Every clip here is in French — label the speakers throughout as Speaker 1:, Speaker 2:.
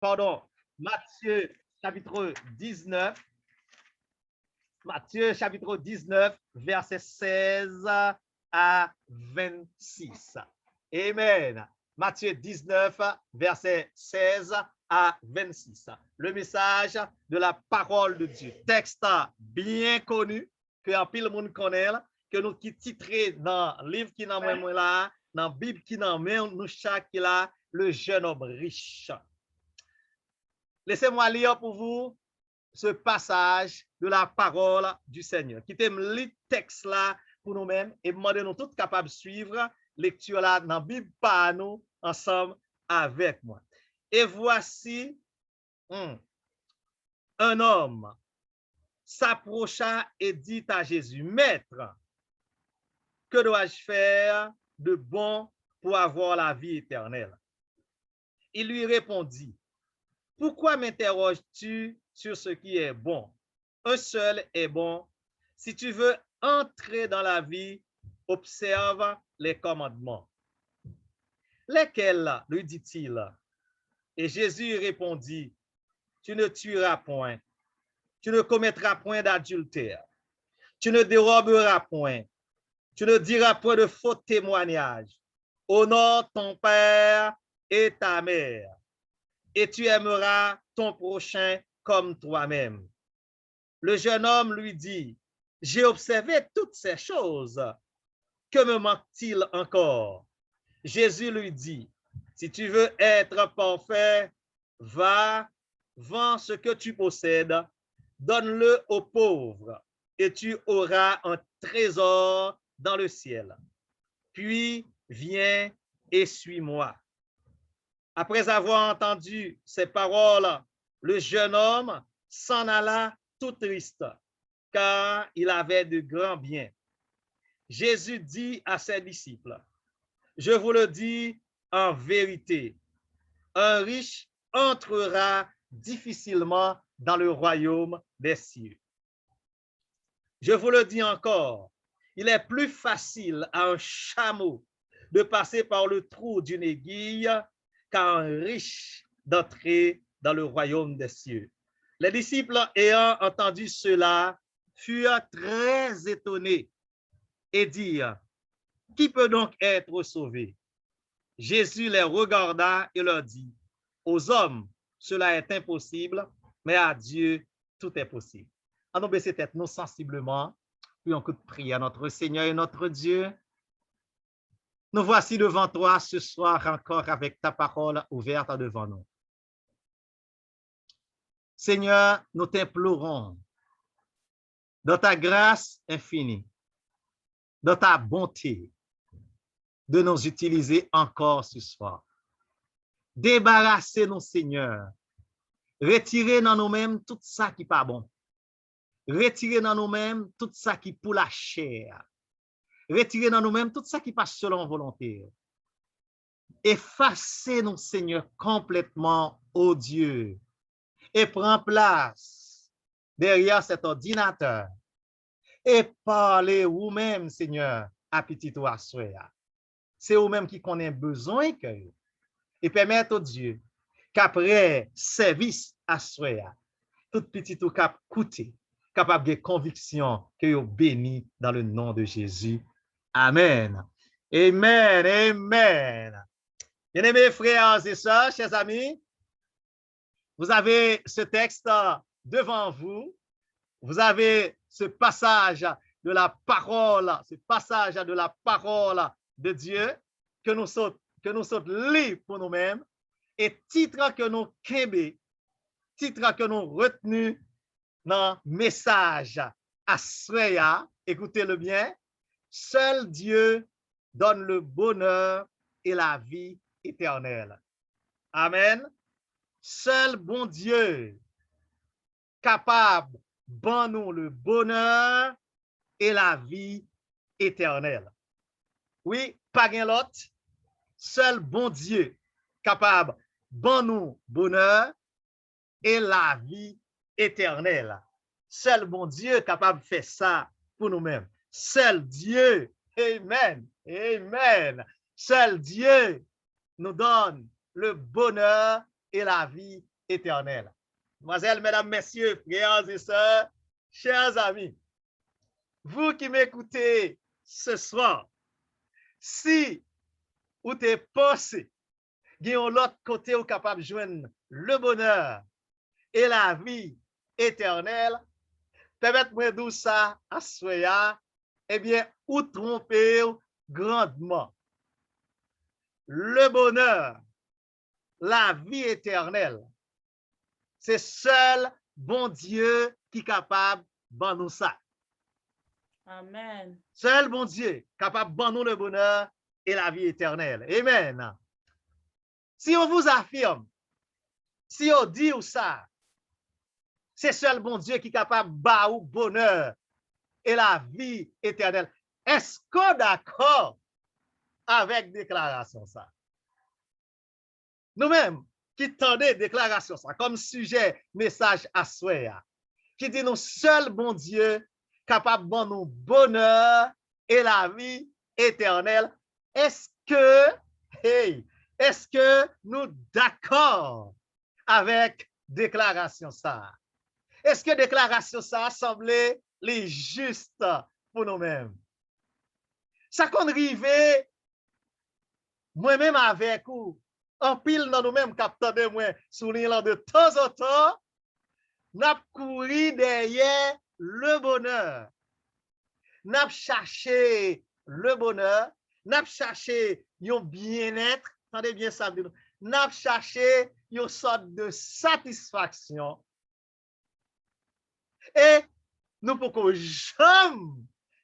Speaker 1: pardon, Matthieu chapitre 19, Matthieu chapitre 19, verset 16 à 26. Amen. Matthieu 19, verset 16 à 26. Le message de la parole de Dieu. Texte bien connu, que en pile monde connaît, que nous qui titré dans le livre qui dans moi là, dans la Bible qui dans nous chaque là, le jeune homme riche. Laissez-moi lire pour vous ce passage de la parole du Seigneur. Qui t'aime le texte là pour nous-mêmes et demander nous tous capables de suivre lecture là dans la Bible par nous ensemble avec moi. Et voici un homme s'approcha et dit à Jésus, Maître, que dois-je faire de bon pour avoir la vie éternelle? Il lui répondit, pourquoi m'interroges-tu sur ce qui est bon? Un seul est bon. Si tu veux entrer dans la vie, observe les commandements. Lesquels, lui dit-il? Et Jésus répondit, tu ne tueras point, tu ne commettras point d'adultère, tu ne déroberas point, tu ne diras point de faux témoignages, honore ton père et ta mère, et tu aimeras ton prochain comme toi-même. Le jeune homme lui dit, j'ai observé toutes ces choses, que me manque-t-il encore? Jésus lui dit, si tu veux être parfait, va, vends ce que tu possèdes, donne-le aux pauvres, et tu auras un trésor dans le ciel. Puis viens et suis-moi. Après avoir entendu ces paroles, le jeune homme s'en alla tout triste, car il avait de grands biens. Jésus dit à ses disciples, je vous le dis en vérité, un riche entrera difficilement dans le royaume des cieux. Je vous le dis encore, il est plus facile à un chameau de passer par le trou d'une aiguille qu'à un riche d'entrer dans le royaume des cieux. Les disciples ayant entendu cela furent très étonnés et dirent, qui peut donc être sauvé? Jésus les regarda et leur dit, aux hommes, cela est impossible, mais à Dieu, tout est possible. En nous baisser tête, nous sensiblement, puis un coup de prière à notre Seigneur et notre Dieu. Nous voici devant toi ce soir encore avec ta parole ouverte devant nous. Seigneur, nous t'implorons, dans ta grâce infinie, dans ta bonté, de nous utiliser encore ce soir. Débarrassez-nous, Seigneur. Retirez dans nous-mêmes tout ça qui n'est pas bon. Retirez dans nous-mêmes tout ça qui est pour la chair. Retirez dans nous-mêmes tout ça qui passe selon volonté. Effacez-nous, Seigneur, complètement, ô Dieu, et prends place derrière cet ordinateur et parlez vous-même, Seigneur, à petit ou à soya. C'est vous-même qui connaît besoin que et permettre au Dieu qu'après service à soya, tout petit ou cap coûter, capable de conviction que vous béni dans le nom de Jésus. Amen. Amen. Amen. Bien-aimés frères et sœurs, chers amis, vous avez ce texte devant vous. Vous avez ce passage de la parole, de Dieu que nous sommes lire pour nous-mêmes et titre que nous kembe, titre que nous retenu dans message à Sreya, écoutez-le bien, seul Dieu donne le bonheur et la vie éternelle. Amen. Seul bon Dieu capable bon nous le bonheur et la vie éternelle. Oui, pas gain l'autre. Seul bon Dieu capable bon nous bonheur et la vie éternelle. Seul bon Dieu capable de faire ça pour nous-mêmes. Seul Dieu, amen, amen. Seul Dieu nous donne le bonheur et la vie éternelle. Mademoiselles, mesdames, messieurs, frères et sœurs, chers amis, vous qui m'écoutez ce soir, si vous t'es pensé, il y a l'autre côté où capable de joindre le bonheur et la vie éternelle, permettez-moi de ça à soya, eh bien, ou tromper grandement. Le bonheur, la vie éternelle, c'est seul bon Dieu qui est capable de nous ça.
Speaker 2: Amen.
Speaker 1: Seul bon Dieu capable de nous le bonheur et la vie éternelle. Amen. Si on vous affirme, si on dit ou ça, c'est seul bon Dieu qui est capable de nous le bonheur et la vie éternelle. Est-ce qu'on est d'accord avec déclaration ça? Nous-mêmes, qui tendez déclaration ça comme sujet, message à soi, qui dit nous seul bon Dieu capable de nous bonheur et la vie éternelle. Est-ce que nous d'accord avec déclaration ça? Est-ce que déclaration ça semblait les juste pour nous-mêmes? Ça qu'on rive moi-même avec vous, en pile dans nous-mêmes capteurs de moi soulignant de temps en temps, n'a couru derrière le bonheur. N'a cherché le bonheur, n'a cherché un bien-être, attendez bien ça, n'a cherché une sorte de satisfaction. Et nous pouvons jamais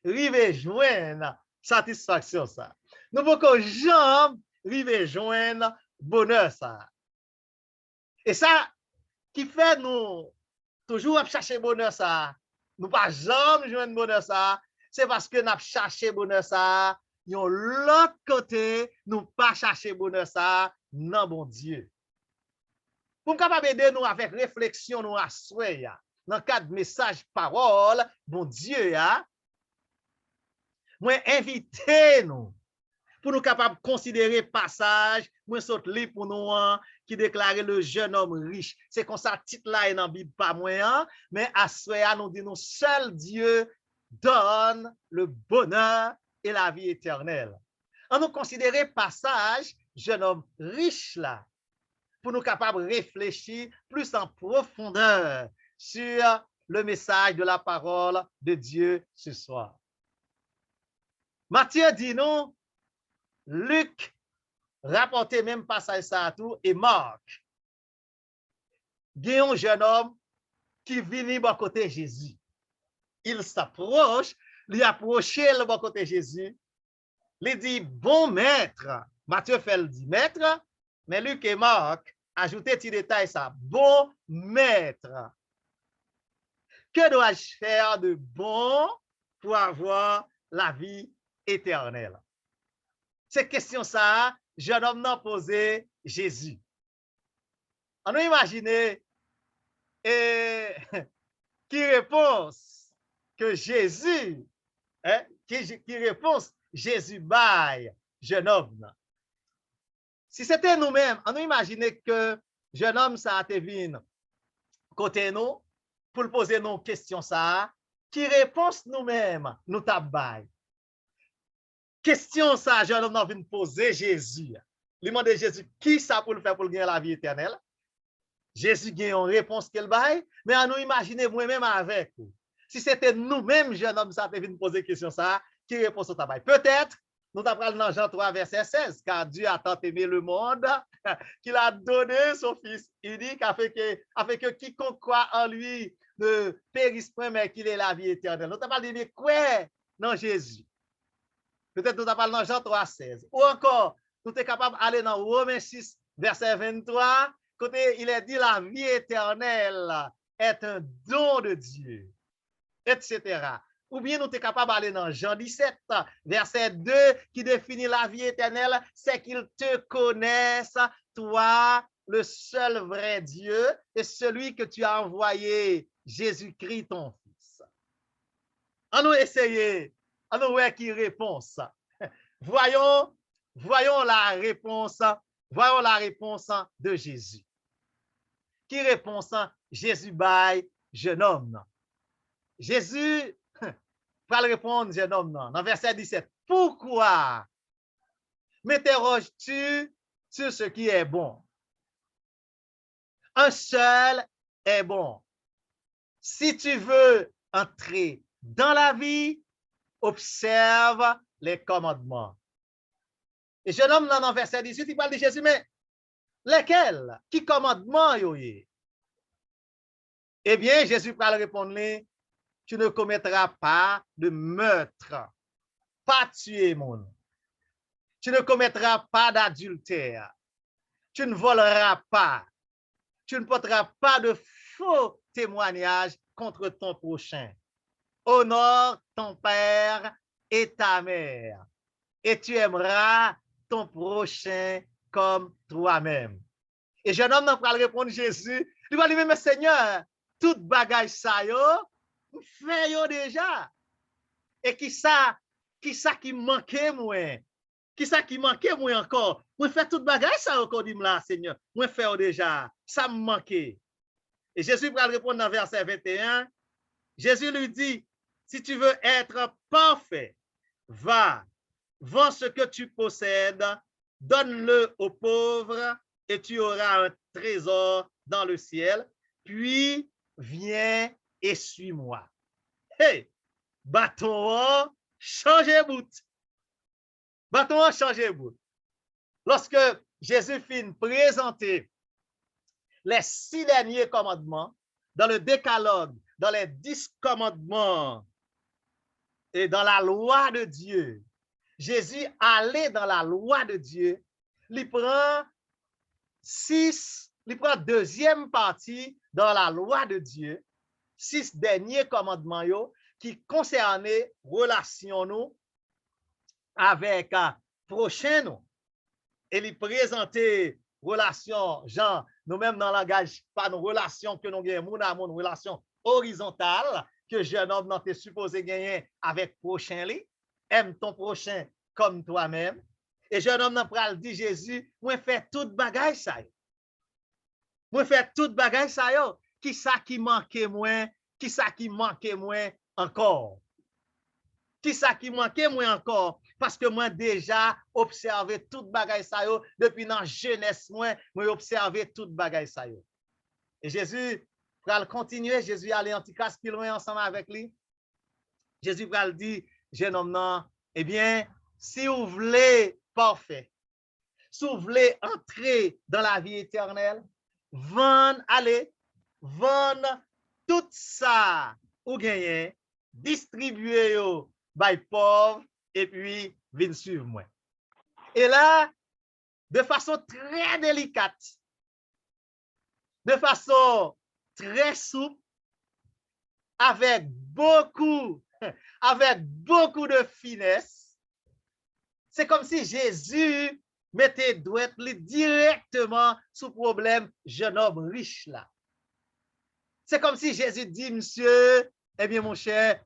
Speaker 1: arriver joindre satisfaction ça. Nous pouvons jamais arriver joindre bonheur ça. Et ça qui fait nous toujours chercher bonheur ça. Nous pas jamais joindre bonheur ça, c'est parce que nous cherché bonheur ça, yon l'autre côté, nous pas chercher bonheur ça, non bon Dieu. Pour capable aider nous avec réflexion nous assoyer dans le cadre de message parole, bon Dieu moi inviter nous pour nous capables de considérer passage, moi saute li pour nous qui déclare le jeune homme riche. C'est comme ça titre là est dans la Bible pas moins, mais à soya nous dit nous seul Dieu donne le bonheur et la vie éternelle. On nous considérer passage jeune homme riche là pour nous capables de réfléchir plus en profondeur sur le message de la parole de Dieu ce soir. Matthieu dit nous, Luc rapporté même passage ça à tout, et Marc. Il y a un jeune homme qui vient bon côté Jésus. Il s'approche, lui approche le bon côté Jésus. Il dit, bon maître. Matthieu fait le dit maître, mais Luc et Marc ajoutez petit détail ça, bon maître. Que dois-je faire de bon pour avoir la vie éternelle? Cette question ça, jeune homme n'a posé Jésus. On a imaginé qui réponse que Jésus, qui réponse Jésus baille jeune homme. Si c'était nous-mêmes, on a imaginé que jeune homme ça a été venu côté nous pour poser nos questions ça, qui réponse nous-mêmes nous tabaille. Question ça, jeune homme vient poser Jésus. Il demande Jésus qui ça pour le faire pour gagner la vie éternelle. Jésus gagne une réponse qu'elle baille, mais à nous imaginer moi-même avec vous. Si c'était nous-mêmes, jeune homme, ça vient poser question ça, qui réponse au tabac? Peut-être, nous t'apprendons dans Jean 3, verset 16, car Dieu a tant aimé le monde qu'il a donné son Fils unique afin que quiconque croit en lui ne périsse point, mais qu'il ait la vie éternelle. Nous t'apprendons de quoi dans Jésus? Peut-être nous t'apprendons dans Jean 3, 16. Ou encore, nous sommes capables d'aller dans Romains 6, verset 23, côté il est dit la vie éternelle est un don de Dieu, etc. Ou bien nous sommes capables d'aller dans Jean 17, verset 2, qui définit la vie éternelle, c'est qu'ils te connaissent, toi, le seul vrai Dieu, et celui que tu as envoyé, Jésus-Christ, ton Fils. On nous essayer, on nous voir qui répond ça. Voyons la réponse de Jésus. Qui répond ça? Jésus bail, jeune homme. Non. Jésus va répondre, jeune homme, non. Dans verset 17. Pourquoi m'interroges-tu sur ce qui est bon? Un seul est bon. Si tu veux entrer dans la vie, observe les commandements. Et jeune homme, dans verset 18, il parle de Jésus, mais lesquels? Qui commandements yo y? Eh bien, Jésus va répondre, tu ne commettras pas de meurtre, pas tuer monde. Tu ne commettras pas d'adultère. Tu ne voleras pas. Tu ne porteras pas de faux témoignages contre ton prochain. Honore ton père et ta mère. Et tu aimeras ton prochain comme toi-même. Et jeune homme n'a pas répondre Jésus. Il va dire, mais Seigneur, toute bagage ça yo, fait yo déjà. Et qui ça qui manquait moi? Qui ça qui manquait moi encore? Moi fait toute bagage ça encore dit là Seigneur. Moi fait déjà. Ça me manquait. Et Jésus va répondre dans verset 21. Jésus lui dit, si tu veux être parfait, va, vends ce que tu possèdes, donne-le aux pauvres et tu auras un trésor dans le ciel. Puis, viens et suis-moi. Hey, bâton, changez bout. Bâton, changez bout. Lorsque Jésus finit présenter les 6 derniers commandements dans le décalogue, dans les 10 commandements et dans la loi de Dieu, Jésus allait dans la loi de Dieu, il prend deuxième partie dans la loi de Dieu, 6 derniers commandements yo, qui concernaient relation nous avec prochain nous. Et il présentait relation, genre, nous-mêmes dans le langage, pas nos relations que nous gagnons, une relation horizontale que jeune homme n'a pas supposé gagner avec prochain li. Aime ton prochain comme toi-même. Et jeune homme n'a pas dit Jésus, moi fait toute bagage ça. Moi fait toute bagage ça yo. Qui ça qui manquait moins? Qui ça qui manquait moins encore? Qui ça qui manquait moins encore? Parce que moi déjà observé toute bagage ça yo depuis dans jeunesse moi observé toute bagage ça yo. Et Jésus va continuer, Jésus allait en petit casse plus loin ensemble avec lui. Jésus va le dire, jeune homme non, eh bien, si vous voulez parfait, si vous voulez entrer dans la vie éternelle, allez, vendre tout ça ou gagner, distribuer yo by pauvre et puis venez suivre moi. Et là, de façon très délicate, de façon très souple, avec beaucoup de finesse, c'est comme si Jésus mettait douette directement sous problème jeune homme riche là. C'est comme si Jésus dit, monsieur, eh bien mon cher,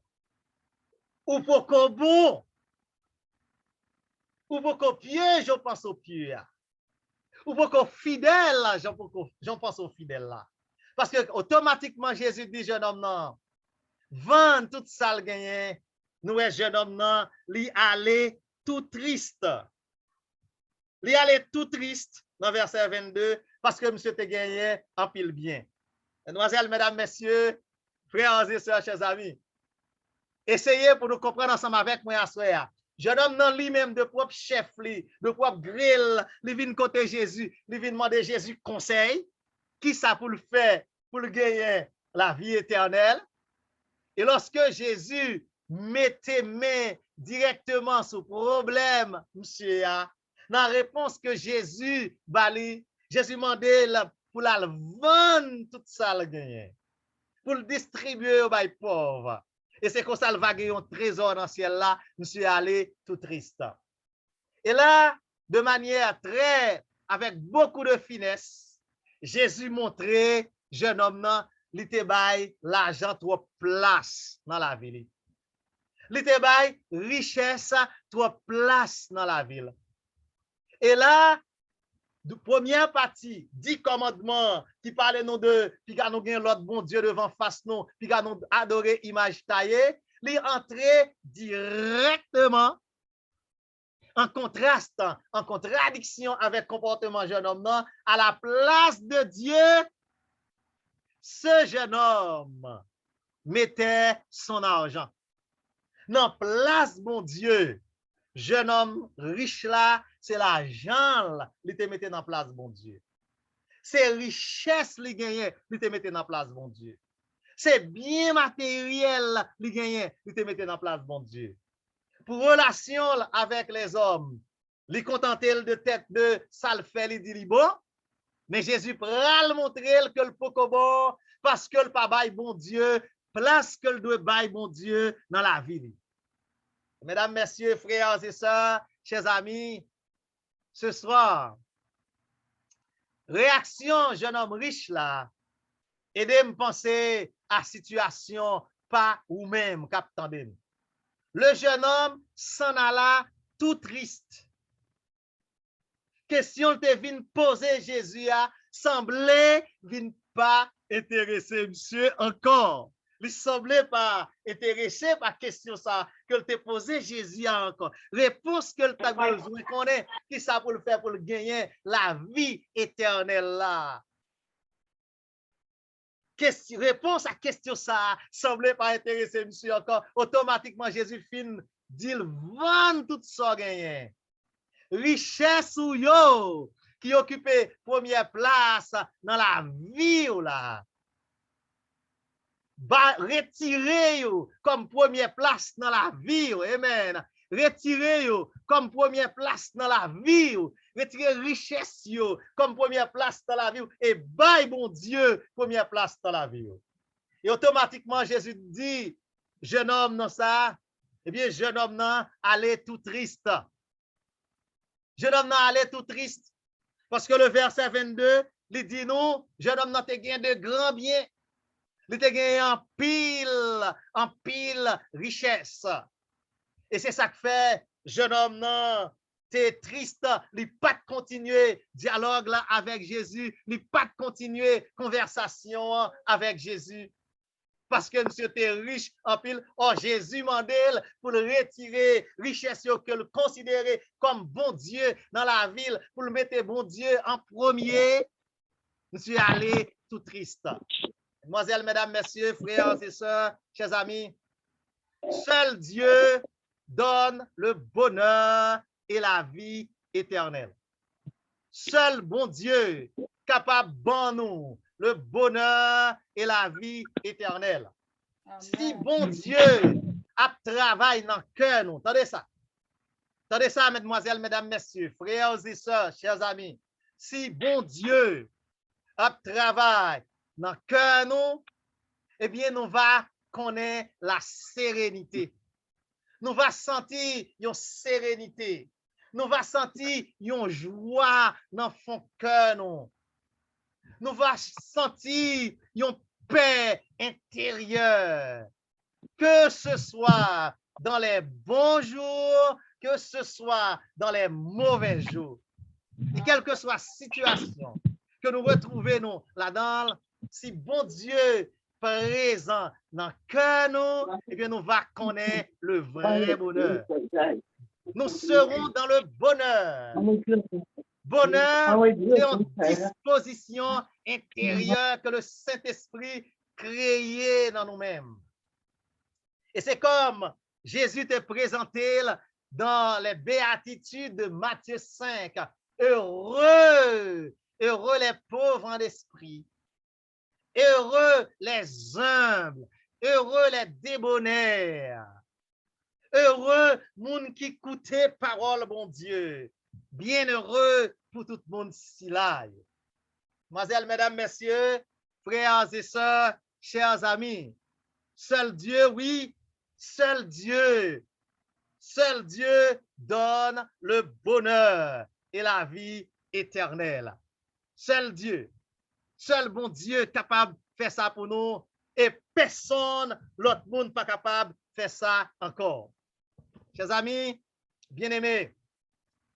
Speaker 1: ou pour qu'on bon, ou pour qu'on pied, je pense au pied. Ou pour qu'on fidèle, j'en pense au fidèle là. Parce que automatiquement Jésus dit, jeune homme non, vendre tout ça le gagné, nous jeune homme non, li aller tout triste. Li aller tout triste dans verset 22 parce que monsieur te gagné en pile bien. Mesdemoiselles, mesdames, messieurs, frères et sœurs, chers amis, essayez pour nous comprendre ensemble avec moi à soir. Jeune homme non lui-même de propre chef, de propre grill, il vient côté Jésus, il vient demander Jésus conseil, qui ça pour le faire, pour le gagner la vie éternelle. Et lorsque Jésus mettait main directement sur le problème, monsieur, dans la réponse que Jésus bali, Jésus demandait pour la vendre tout ça le gagner, pour le distribuer aux pauvres. Et c'est comme ça le va gagner un trésor dans le ciel là, monsieur allé tout triste. Et là, de manière avec beaucoup de finesse, Jésus montrait, jeune homme, il te bail l'argent trop place dans la ville. Il te bail richesse trop place dans la ville. Et là, première partie, 10 commandements qui parlent nous de, puis nous gagnons l'autre bon Dieu devant face nous, puis nous adorer image taillée, les entrer directement en contraste, en contradiction avec comportement jeune homme, non, à la place de Dieu, ce jeune homme mettait son argent. Non, place bon Dieu, jeune homme riche là, c'est l'argent qui te mettait dans place bon Dieu. C'est richesse qui gagnait, qui te mettait dans place bon Dieu. C'est bien matériel qui gagnait, qui te mettait dans place bon Dieu. Pour relation avec les hommes, les contenter de tête de ça le fait, il dit bon, mais Jésus pral montrer que le pocobo parce que le pas bail bon Dieu, place que le doit bail bon Dieu dans la vie. Mesdames, messieurs, frères et sœurs, chers amis, ce soir, réaction jeune homme riche là, aidez-moi penser à situation pas ou même captandem. Le jeune homme s'en alla tout triste. Question te vin poser Jésus a semblait vin pas intéressé monsieur encore. Il semblait pas intéressé par question ça que te posé Jésus a encore. Réponse que le t'a besoin connaît qui ça pour le faire pour le gagner la vie éternelle là. Question, réponse à question ça semblait pas intéresser monsieur encore. Automatiquement Jésus fin dit vend tout ça gagné. Richesse ou yo qui occupe première place dans la vie ou là. Retirez yo comme première place dans la vie. Amen. Retirez yo comme première place dans la vie. Retirez richesse yo comme première place dans la vie. Et bye bon Dieu première place dans la vie. Et automatiquement Jésus dit, jeune homme non ça, eh bien jeune homme non allez tout triste. Jeune homme non allait tout triste. Parce que le verset 22, il dit nous, jeune homme non te gain de grands biens. Il te gain en pile richesse. Et c'est ça que fait, jeune homme non, t'es triste, il pas continuer dialogue là avec Jésus, il pas continuer conversation avec Jésus. Parce que monsieur était riche en pile. Oh, Jésus mandel pour le retirer richesse que le considérer comme bon Dieu dans la ville, pour le mettre bon Dieu en premier. Monsieur allé tout triste. Mademoiselles, mesdames, messieurs, frères et sœurs, chers amis, seul Dieu donne le bonheur et la vie éternelle. Seul bon Dieu capable de nous le bonheur et la vie éternelle. Amen. Si bon Dieu a travaillé dans le cœur, nous, attendez ça, mesdemoiselles, mesdames, messieurs, frères et sœurs, chers amis. Si bon Dieu a travaillé dans le cœur, nous, eh bien, nous va connaître la sérénité. Nous va sentir une sérénité. Nous va sentir une joie dans le cœur, nous. Nous va sentir une paix intérieure, que ce soit dans les bons jours, que ce soit dans les mauvais jours. Et quelle que soit la situation que nous retrouvons là-dedans, si bon Dieu présent dans le cœur, nous, eh bien, nous va connaître le vrai bonheur. Nous serons dans le bonheur. Bonheur, c'est une disposition intérieure que le Saint-Esprit créé dans nous-mêmes. Et c'est comme Jésus te présenté dans les béatitudes de Matthieu 5. Heureux, heureux les pauvres en esprit, heureux les humbles, heureux les débonnaires, heureux moun qui écoutait parole bon Dieu. Bienheureux pour tout le monde si là. Mademoiselles, mesdames, messieurs, frères et sœurs, chers amis, seul Dieu, oui, seul Dieu donne le bonheur et la vie éternelle. Seul Dieu, seul bon Dieu capable de faire ça pour nous et personne, l'autre monde pas capable de faire ça encore. Chers amis, bien-aimés,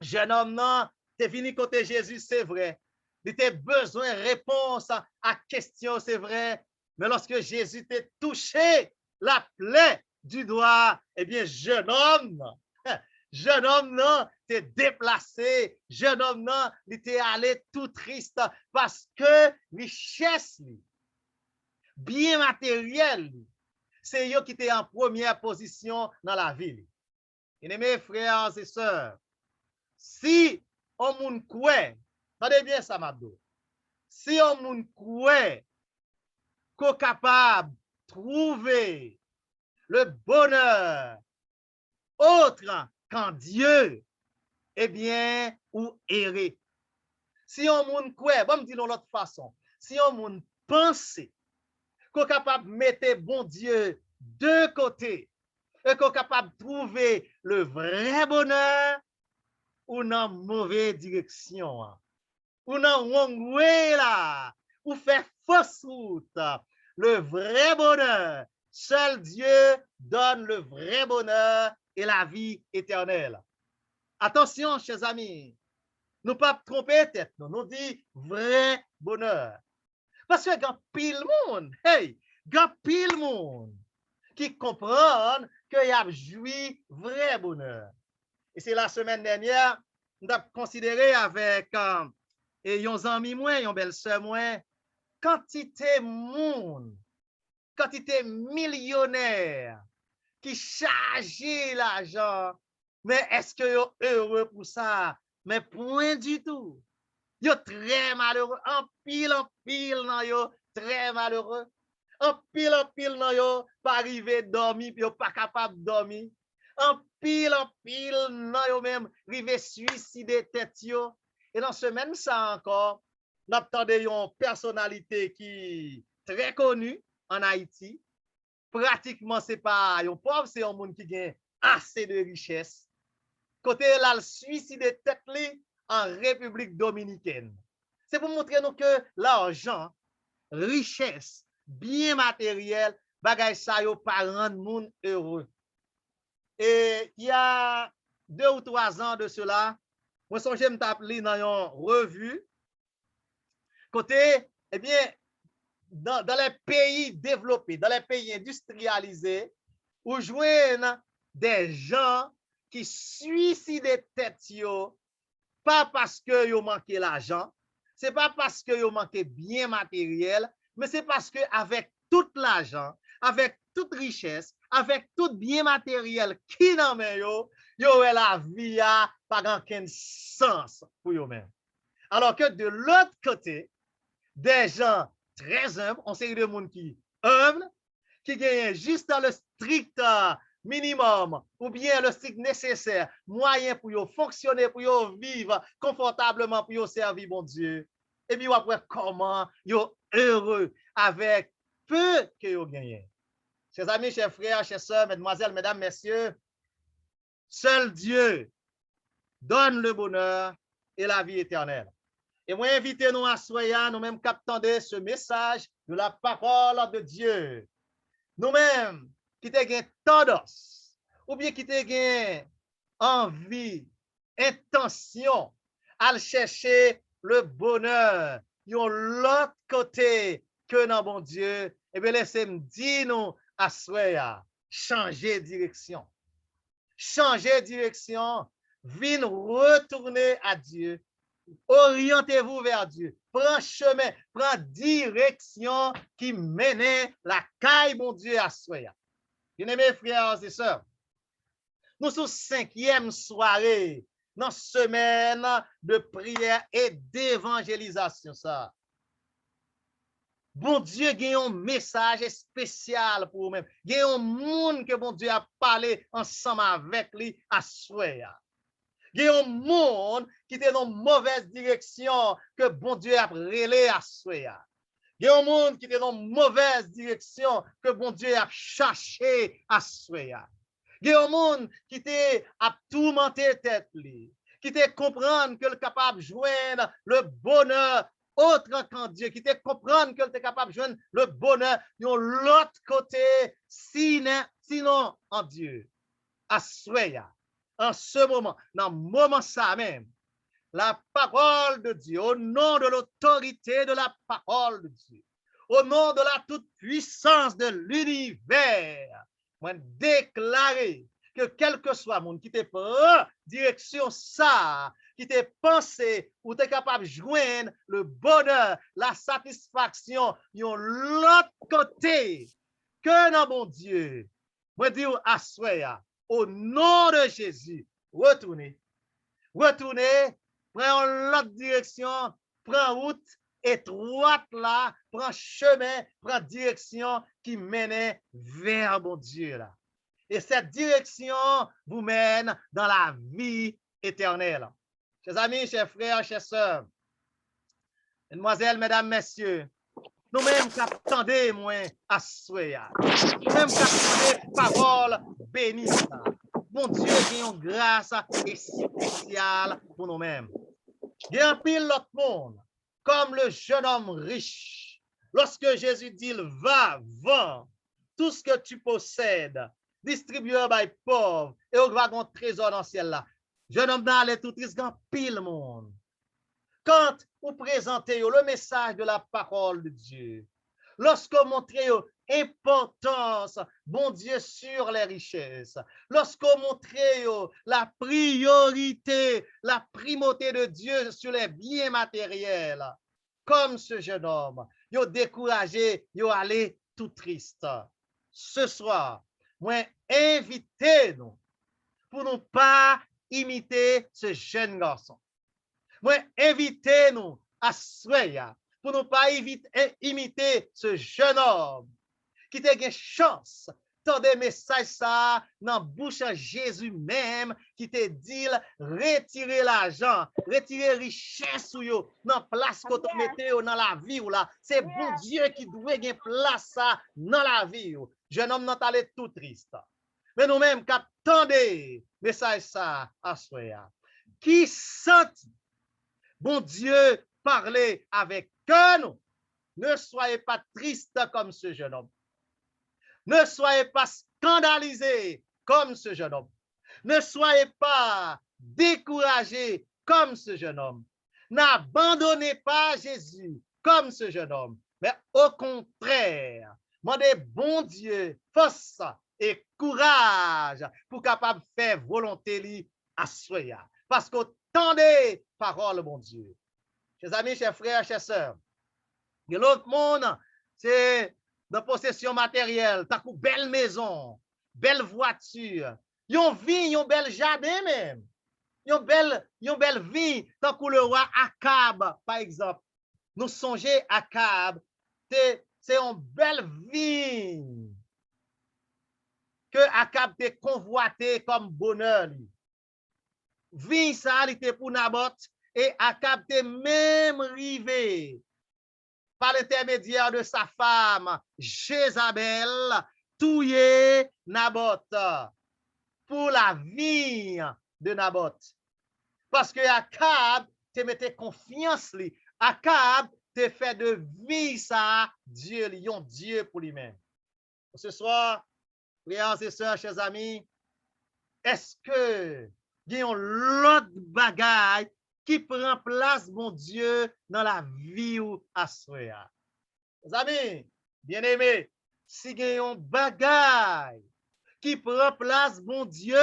Speaker 1: jeune homme non t'es venu côté Jésus, c'est vrai. Il t'a besoin de réponse à question, c'est vrai. Mais lorsque Jésus t'a touché la plaie du doigt, eh bien, jeune homme, non, t'es déplacé. Jeune homme, non, il était allé tout triste parce que richesse, bien matériel, c'est eux qui étaient en première position dans la ville. Et mes frères et sœurs, si on moun kwe, attendez bien ça, Mabdo, si on moun kwe qu'on capable de trouver le bonheur autre qu'en Dieu, eh bien, ou errer. Si on moun kwe, bon, me dit l'autre façon, si on moun pense qu'on capable de mettre bon Dieu de côté, et qu'on capable de trouver le vrai bonheur, ou dans mauvaise direction, ou dans wrong way là, ou fait fausse route. Le vrai bonheur, seul Dieu donne le vrai bonheur et la vie éternelle. Attention, chers amis, nous ne pas tromper tête, nous dit vrai bonheur. Parce que quand pile monde, hey, quand pile monde qui comprennent qu'il y a joui vrai bonheur. Et c'est la semaine dernière, nous avons considéré avec et yon ami moins, yon belle-sœur moins, quantité monde, quantité millionnaire qui charge l'argent. Mais est-ce que yo heureux pour ça? Mais point du tout. Yo très malheureux. En pile nan yo, très malheureux. En pile nan yo, pas arrivé dormir, puis yo pas capable de dormir. En pile nan yo même, rive suicider tête yo. Et dans ce même ça encore, nous attendons une personnalité qui est très connue en Haïti. Pratiquement, c'est pas un pauvre, c'est un monde qui a assez de richesse. Côté là, le suicide tête en République dominicaine. C'est pour montrer nous que l'argent, richesse, bien matériel, bagay ça yo pas rendre monde heureux. Et il y a 2 ou 3 ans de cela, moi songe me t'appeler dans une revue côté eh bien dans les pays développés, dans les pays industrialisés, où joignent des gens qui suicident tête yo, pas parce que yo manqué l'argent, c'est pas parce que yo manqué bien matériel, mais c'est parce que avec tout l'argent, avec toute richesse, avec tout bien matériel qui dans men yo, yo la vie a pas aucun sens pour yo même. Alors que de l'autre côté, des gens très humbles, on sait de monde qui humble, qui gagnent juste dans le strict minimum ou bien le strict nécessaire, moyen pour yo fonctionner, pour yo vivre confortablement, pour yo servir bon Dieu. Et puis après comment yo heureux avec peu que yo gagnent. Chers amis, chers frères, chers sœurs, mesdemoiselles, mesdames, messieurs, seul Dieu donne le bonheur et la vie éternelle. Et moi, invitez nous à soyons, nous-mêmes captons ce message de la parole de Dieu. Nous-mêmes, qui te tendance, ou bien qui te envie, intention, à chercher le bonheur, yon l'autre côté que dans bon Dieu, eh bien, laissez-moi dire nous à soyons, changer direction. Changer direction, venez retourner à Dieu. Orientez-vous vers Dieu. Prends chemin, prends direction qui mène la caille, mon Dieu, à soi. Bien-aimés frères et sœurs, nous sommes 5e soirée dans semaine de prière et d'évangélisation. Ça. Bon Dieu, il y a un message spécial pour vous-même. Il y a un monde que bon Dieu a parlé ensemble avec lui à soi. Il y a un monde qui est dans une mauvaise direction que bon Dieu a relé à soi. Il y a un monde qui est dans une mauvaise direction que bon Dieu a cherché à soi. Il y a un monde qui est à tourmenter tête, qui te comprendre que le capable de joindre le bonheur autre qu'en Dieu, qui te comprendre que tu es capable de joindre le bonheur de l'autre côté, sinon en Dieu. À soi. En ce moment, dans le moment ça même, la parole de Dieu, au nom de l'autorité de la parole de Dieu, au nom de la toute-puissance de l'univers, moi déclarer que quel que soit monde qui te prend direction ça, qui te pensé ou tu es capable de joindre le bonheur, la satisfaction, yon l'autre côté que dans mon Dieu. Moi dis à soi, au nom de Jésus, retournez, prends l'autre direction, prends route étroite là, prends chemin, prends direction qui mène vers mon Dieu là. Et cette direction vous mène dans la vie éternelle. Chers amis, chers frères, chers sœurs, mesdemoiselles, mesdames, messieurs, nous-mêmes qui attendons moins à souhait, nous-mêmes qui attendons parole bénisse. Bon Dieu, qui une grâce spéciale pour nous-mêmes. Il y a un pile l'autre monde, comme le jeune homme riche. Lorsque Jésus dit, va, vends tout ce que tu possèdes, distribue par les pauvres, et on va avoir un trésor dans le ciel là. Jeune homme dans les tout triste, grand pile monde. Quand vous présentez le message de la parole de Dieu, lorsque vous montrez l'importance, bon Dieu, sur les richesses, lorsque vous montrez la priorité, la primauté de Dieu sur les biens matériels, comme ce jeune homme, vous découragé, vous allez tout triste. Ce soir, moi, invitez-nous pour ne pas imiter ce jeune garçon. Moi, invitez-nous à soya pour ne pas imiter ce jeune homme qui a une chance de message ça dans la bouche de Jésus même qui te dit retirer l'argent, retirer richesse ou yo dans place que tu mettez dans la vie ou là. C'est bon Dieu qui doit gagner place ça dans la vie. Jeune homme n'a allé tout triste. Mais nous-mêmes qui attendez message ça à soya. Qui sent bon Dieu parler avec nous. Ne soyez pas triste comme ce jeune homme. Ne soyez pas scandalisés comme ce jeune homme. Ne soyez pas découragés comme ce jeune homme. N'abandonnez pas Jésus comme ce jeune homme. Mais au contraire, demandez bon Dieu force et courage pour capable faire volonté à soi. Parce qu'attendez parole, mon Dieu. Chers amis, chers frères, chers sœurs, l'autre monde, c'est de possession matérielle, t'as une belle maison, belle voiture, yon vie, yon bel jardin même, yon belle vie, tant que le roi Akab, par exemple. Nous songez Akab, c'est une belle vie que Akab te convoité comme bonheur. Vie ça, il était pour Naboth, et Akab te même rivé par l'intermédiaire de sa femme, Jézabel, touye Naboth pour la vie de Naboth. Parce que Akab te mettait confiance, Akab te fait de vie ça, Dieu, lion Dieu pour lui-même. Ce soir, frères et sœurs, chers amis, est-ce que il y a l'autre bagaille qui prend place, mon Dieu, dans la vie ou à soi? Les amis, bien-aimés, si il y a un bagaille qui prend place, mon Dieu,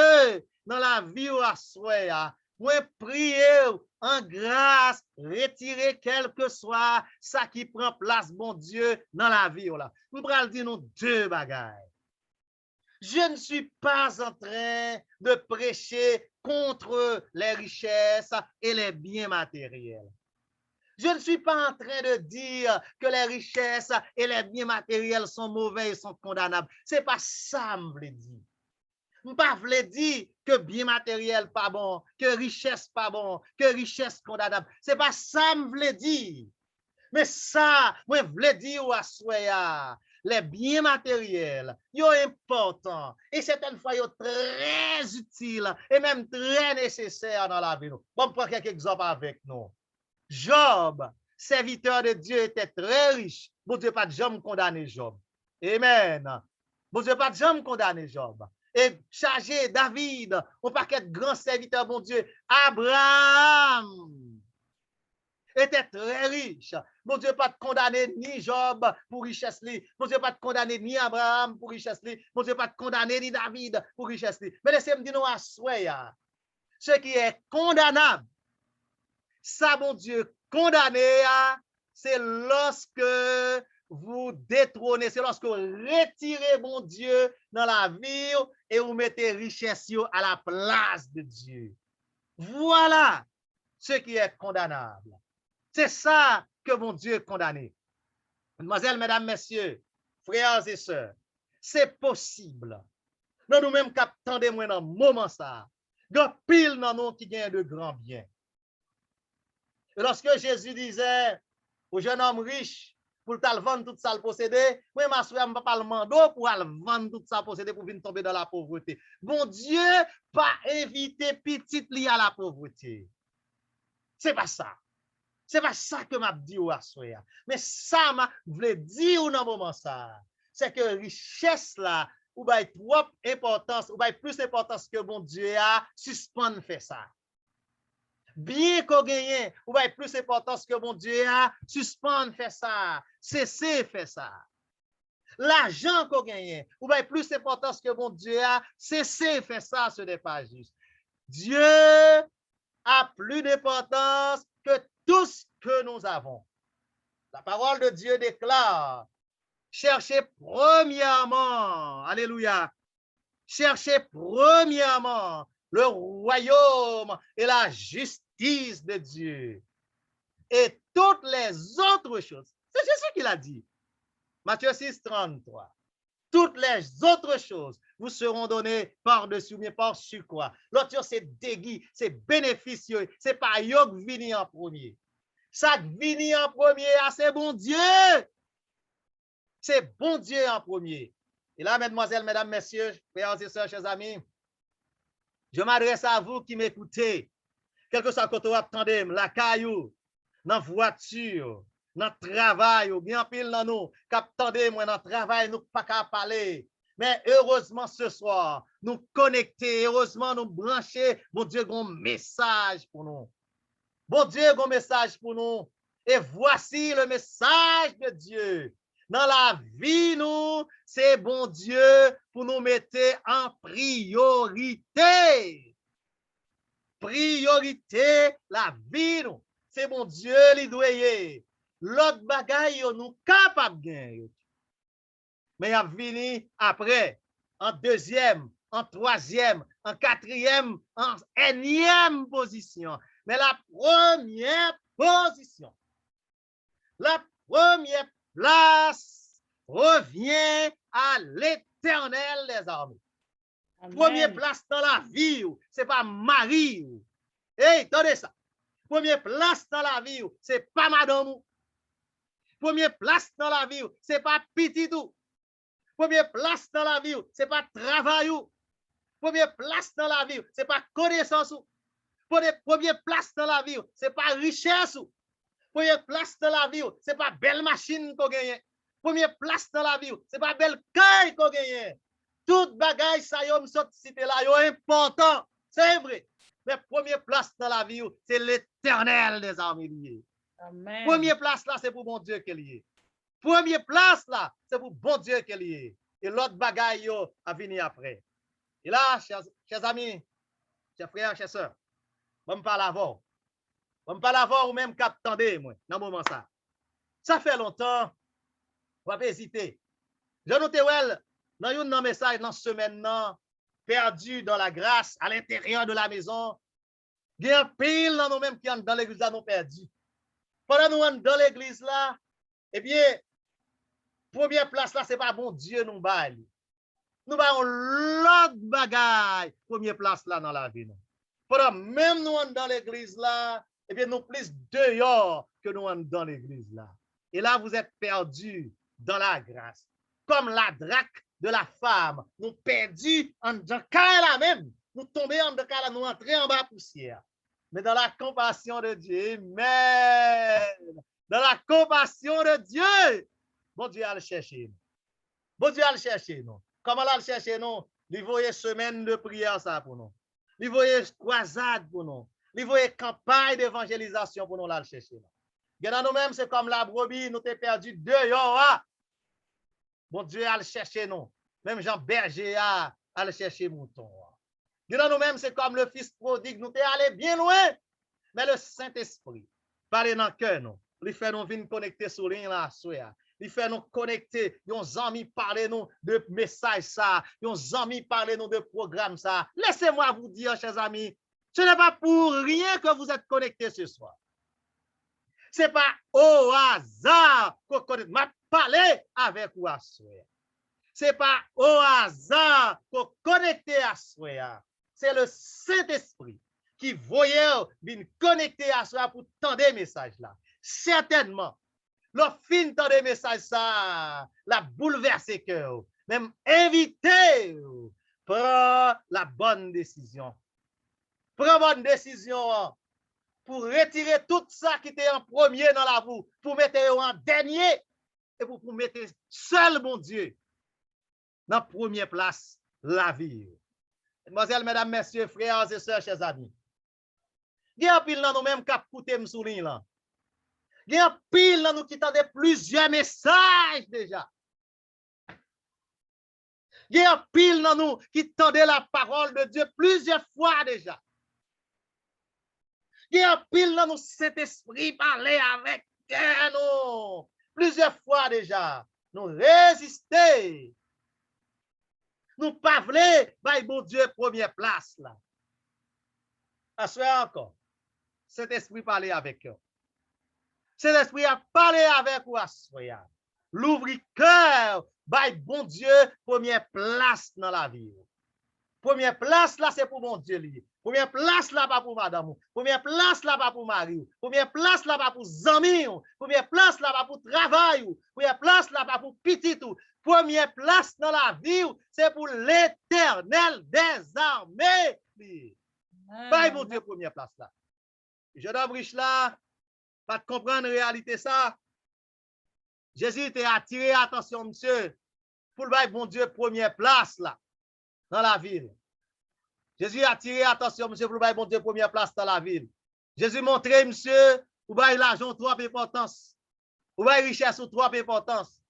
Speaker 1: dans la vie ou à soi, moi prier en grâce, retirer quel que soit ça qui prend place, mon Dieu, dans la vie ou là. Nous allons dire nous deux bagailles. Je ne suis pas en train de prêcher contre les richesses et les biens matériels. Je ne suis pas en train de dire que les richesses et les biens matériels sont mauvais et sont condamnables. Ce n'est pas ça que je veux dire. Je ne veux pas dire que bien matériel pas bon, que richesse pas bon, que richesse condamnable. Ce n'est pas ça que je veux dire. Mais ça, je veux dire à soi, les biens matériels, ils sont importants et certaines fois, ils sont très utiles et même très nécessaires dans la vie. Bon, prends quelques exemples avec nous. Job, serviteur de Dieu, était très riche. Bon Dieu, pas de jamais condamné Job. Amen. Bon Dieu, pas de jamais condamné Job. et chargé David, on paquet de grands serviteurs, bon Dieu. Abraham était très riche. Mon Dieu, pas de condamner ni Job pour richesse. Mon Dieu, pas de condamner ni Abraham pour richesse. Mon Dieu, pas de condamner ni David pour richesse. Mais laissez-moi dire nous à souhait, ce qui est condamnable, ça, mon Dieu, condamné, c'est lorsque vous détrônez, c'est lorsque vous retirez, mon Dieu, dans la vie et vous mettez richesse à la place de Dieu. Voilà ce qui est condamnable. C'est ça que mon Dieu est condamné. Mademoiselles, mesdames, messieurs, frères et sœurs, c'est possible. Dans nous-mêmes, qu'attendez-moi dans le moment ça, il y a pile dans nous qui gagnent de grands biens. Et lorsque Jésus disait au jeune homme riche, pour le vendre tout ça le posséder, moi, ma soeur, je ne pas le mando pour vendre tout ça posséder pour venir tomber dans la pauvreté. Bon Dieu, pas inviter petit li à la pauvreté. C'est pas ça. C'est pas ça que m'a dit ou assoya. Mais ça m'a voulu dire dans moment ça. C'est que richesse là, ou bien trop importance, ou bien plus importance que bon Dieu a, suspend fait ça. Bien qu'on gagne, ou bien plus importance que bon Dieu a, suspend fait ça. Cessez fait ça. L'argent qu'on gagne, ou bien plus importance que bon Dieu a, cessez fait ça, ce n'est pas juste. Dieu a plus d'importance que tout ce que nous avons. La parole de Dieu déclare, cherchez premièrement, alléluia, cherchez premièrement le royaume et la justice de Dieu. Et toutes les autres choses, c'est Jésus qui l'a dit. Matthieu 6, 33. Toutes les autres choses vous seront données par-dessus, mais par-dessus quoi? L'autre, c'est dégui, c'est bénéficieux, c'est pas yo qui vini en premier. Ça qui vini en premier, c'est bon Dieu. C'est bon Dieu en premier. Et là, mesdemoiselles, mesdames, messieurs, frères et sœurs, chers amis, je m'adresse à vous qui m'écoutez, quel que soit côté où attendez, la caillou, dans la voiture, dans le travail, ou bien pile dans nous, qu'attendez moi dans le travail, nous pas qu'à parler. Mais heureusement ce soir, nous connecter, heureusement nous brancher, bon Dieu, un message pour nous. Bon Dieu, un message pour nous. Et voici le message de Dieu. Dans la vie, nous, c'est bon Dieu pour nous mettre en priorité. Priorité, la vie, nous. C'est bon Dieu, li doye. L'autre bagaille, nous capable de gagner. Mais il a venu après, en deuxième, en troisième, en quatrième, en énième position. Mais la première position, la première place revient à l'Éternel des armées. Première place dans la vie, c'est pas Marie. Hey, attendez ça. Première place dans la vie, c'est pas madame. Première place dans la vie, c'est pas petit tout. Première place dans la vie, c'est pas travail. Première place dans la vie, c'est pas connaissance. Première place dans la vie, c'est pas richesse. Première place dans la vie, c'est pas belle machine qu'on gagne. Première place dans la vie, c'est pas belle caille qu'on gagne. Toute bagaille, ça y est, cité là, est important. C'est vrai. Mais première place dans la vie, c'est l'Éternel des armées liées.
Speaker 2: Amen.
Speaker 1: Première place là, c'est pour bon Dieu qu'elle y est. Première place là, c'est pour bon Dieu qu'elle y est. Et l'autre bagaille a venir après. Et là, chers amis, chers frères, chers sœurs, je me parle avant. Je me parle avant ou même qu'attendez, moi, dans le moment ça. Ça fait longtemps, on va pas hésiter. Je note, dans un message dans ce semaine, perdu dans la grâce, à l'intérieur de la maison, il y a un pile dans nous-mêmes qui sont dans l'église là, nous perdus. Pendant nous sommes dans l'église là, eh bien, première place là, c'est pas bon Dieu nous baille. Nous baillons l'autre bagaille, première place là dans la vie. Pendant même nous sommes dans l'église là, eh bien, nous plus dehors que nous sommes dans l'église là. Et là, vous êtes perdus dans la grâce. Comme la draque de la femme, nous perdus en dans là même. Nous tombons en dedans là, nous entrons en bas poussière. Mais dans la compassion de Dieu, amen. Dans la compassion de Dieu, bon Dieu a le chercher. Bon Dieu a le chercher, nous. Comment l'a le chercher, nous? Li voye semaine de prière ça pour nous. Li voye croisade pour nous. Li voye campagne d'évangélisation pour nous là le chercher. Dans nous-mêmes, c'est comme la brebis, nous t'ai perdu 2 ans. Bon Dieu a le chercher nous. Même Jean Berger a le chercher mouton. Dans nous-mêmes, c'est comme le fils prodigue, nous t'es allé bien loin. Mais le Saint-Esprit, parle dans le cœur, nous. Il fait nous venir connecter sur ligne là, il fait nous connecter, nos amis parler nous de messages ça, nos amis parler nous de programmes ça. Laissez-moi vous dire, chers amis, ce n'est pas pour rien que vous êtes connectés ce soir. Ce n'est pas au hasard qu'on connecte. Je parler avec vous à soir. Ce n'est pas au hasard qu'on connecte à soir. C'est le Saint-Esprit qui voyait venir connecter à soi pour tendre des messages là. Certainement, le fin de des messages ça, la bouleverser cœur, même inviter, prends la bonne décision. Prends bonne décision pour retirer tout ça qui était en premier dans la boue, pour mettre en dernier et pour mettre seul mon Dieu dans la première place la vie. Mademoiselles, mesdames, messieurs, frères et sœurs, chers amis. Il y a un pile dans nous-mêmes qui a coûté m'souligne là. Il y a un pile dans nous qui tendait plusieurs messages déjà. Il y a un pile dans nous qui tendait la parole de Dieu plusieurs fois déjà. Il y a un pile dans nous cet esprit parler avec nous plusieurs fois déjà. Nous résister. Nous pas voulons, bah, bon Dieu, première place là. Assoyez encore. Cet esprit parler avec eux. Cet esprit a parlé avec vous, assoyez. L'ouvrir cœur, bah, bon Dieu, première place dans la vie. Première place là, c'est pour mon Dieu. Première place là, pas pour madame. Première place là, pas pour mari. Première place là, pas pour amis. Première place là, pas pour travail. Première place là, pas pour petit. Première place dans la vie, c'est pour l'Éternel des armées. Pas mon Dieu, première place là. Je dois riche là, pas comprendre la réalité ça. Jésus était attiré attention, monsieur, pour le bon Dieu, première place là, dans la ville. Jésus a attiré attention, monsieur, pour le bon Dieu, première place dans la ville. Jésus montrait, monsieur, où l'argent trop importance. Où richesse ou trop importance.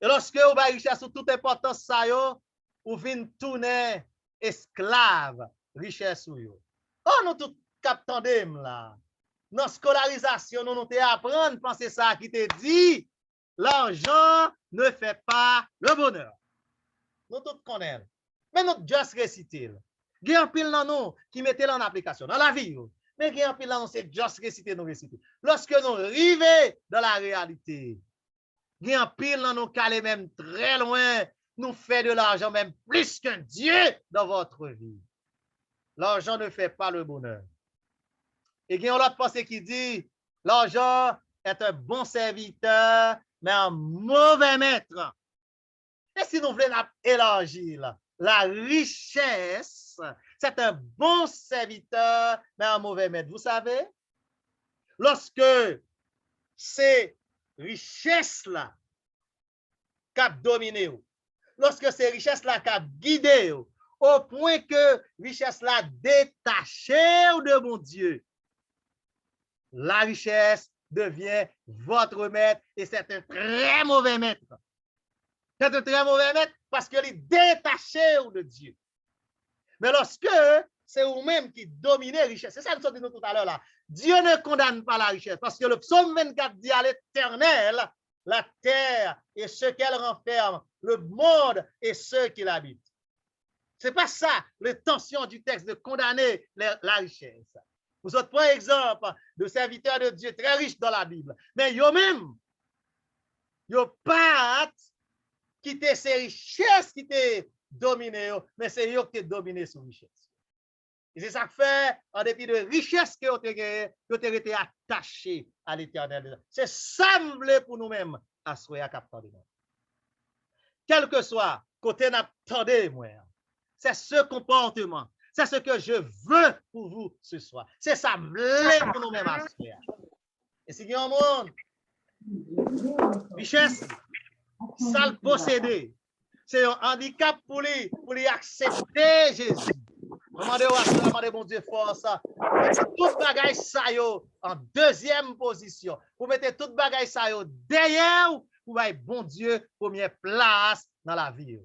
Speaker 1: Et lorsque vous avez richesse sous toute importance, ça yo, vous venez tourner esclave, richesse ou yo. Oh, nous tout captandem là. Dans scolarisation, nous te apprendre, penser ça qui te dit, l'argent ne fait pas le bonheur. Nous tout connaissons. Mais nous juste réciter. Il y a un pile dans nous qui mettait en application dans la vie. Mais il y a un pile dans nous, c'est juste réciter, nous réciter. Lorsque nous arrivons dans la réalité, il y a un pile dans nous qui allait même très loin, nous fait de l'argent même plus qu'un Dieu dans votre vie. L'argent ne fait pas le bonheur. Et il y a l'autre pensée qui dit, l'argent est un bon serviteur, mais un mauvais maître. Et si nous voulons élargir la richesse, c'est un bon serviteur, mais un mauvais maître. Vous savez, lorsque ces richesses-là qui dominé, lorsque ces richesses-là qui guidé, au point que richesse-là détachée de mon Dieu, la richesse devient votre maître et c'est un très mauvais maître. C'est un très mauvais maître parce qu'il est détaché de Dieu. Mais lorsque c'est vous-même qui dominez la richesse, c'est ça que nous disons tout à l'heure là. Dieu ne condamne pas la richesse parce que le psaume 24 dit à l'Éternel, la terre et ce qu'elle renferme, le monde et ceux qui l'habitent. Ce n'est pas ça l'intention du texte de condamner la richesse. Vous autres, par exemple, de serviteurs de Dieu très riches dans la Bible, mais eux-mêmes, ils n'ont pas quitté ces richesses qui étaient dominées, mais c'est eux qui ont dominé ces richesses. Et c'est ça que fait, en dépit de richesses qui ont été attachées à l'Éternel. C'est semblé pour nous-mêmes à ce à capter. Quel que soit côté n'attendez moi, c'est ce comportement. C'est ce que je veux pour vous ce soir. C'est ça, pour nous-mêmes à ce et si il y a un monde, richesse, ça le posséder, c'est un handicap pour lui accepter Jésus. Demandez bon Dieu force. Tout bagay sa yo en deuxième position. Vous mettez tout bagay sa yo derrière pour mettre bon Dieu première place dans la vie.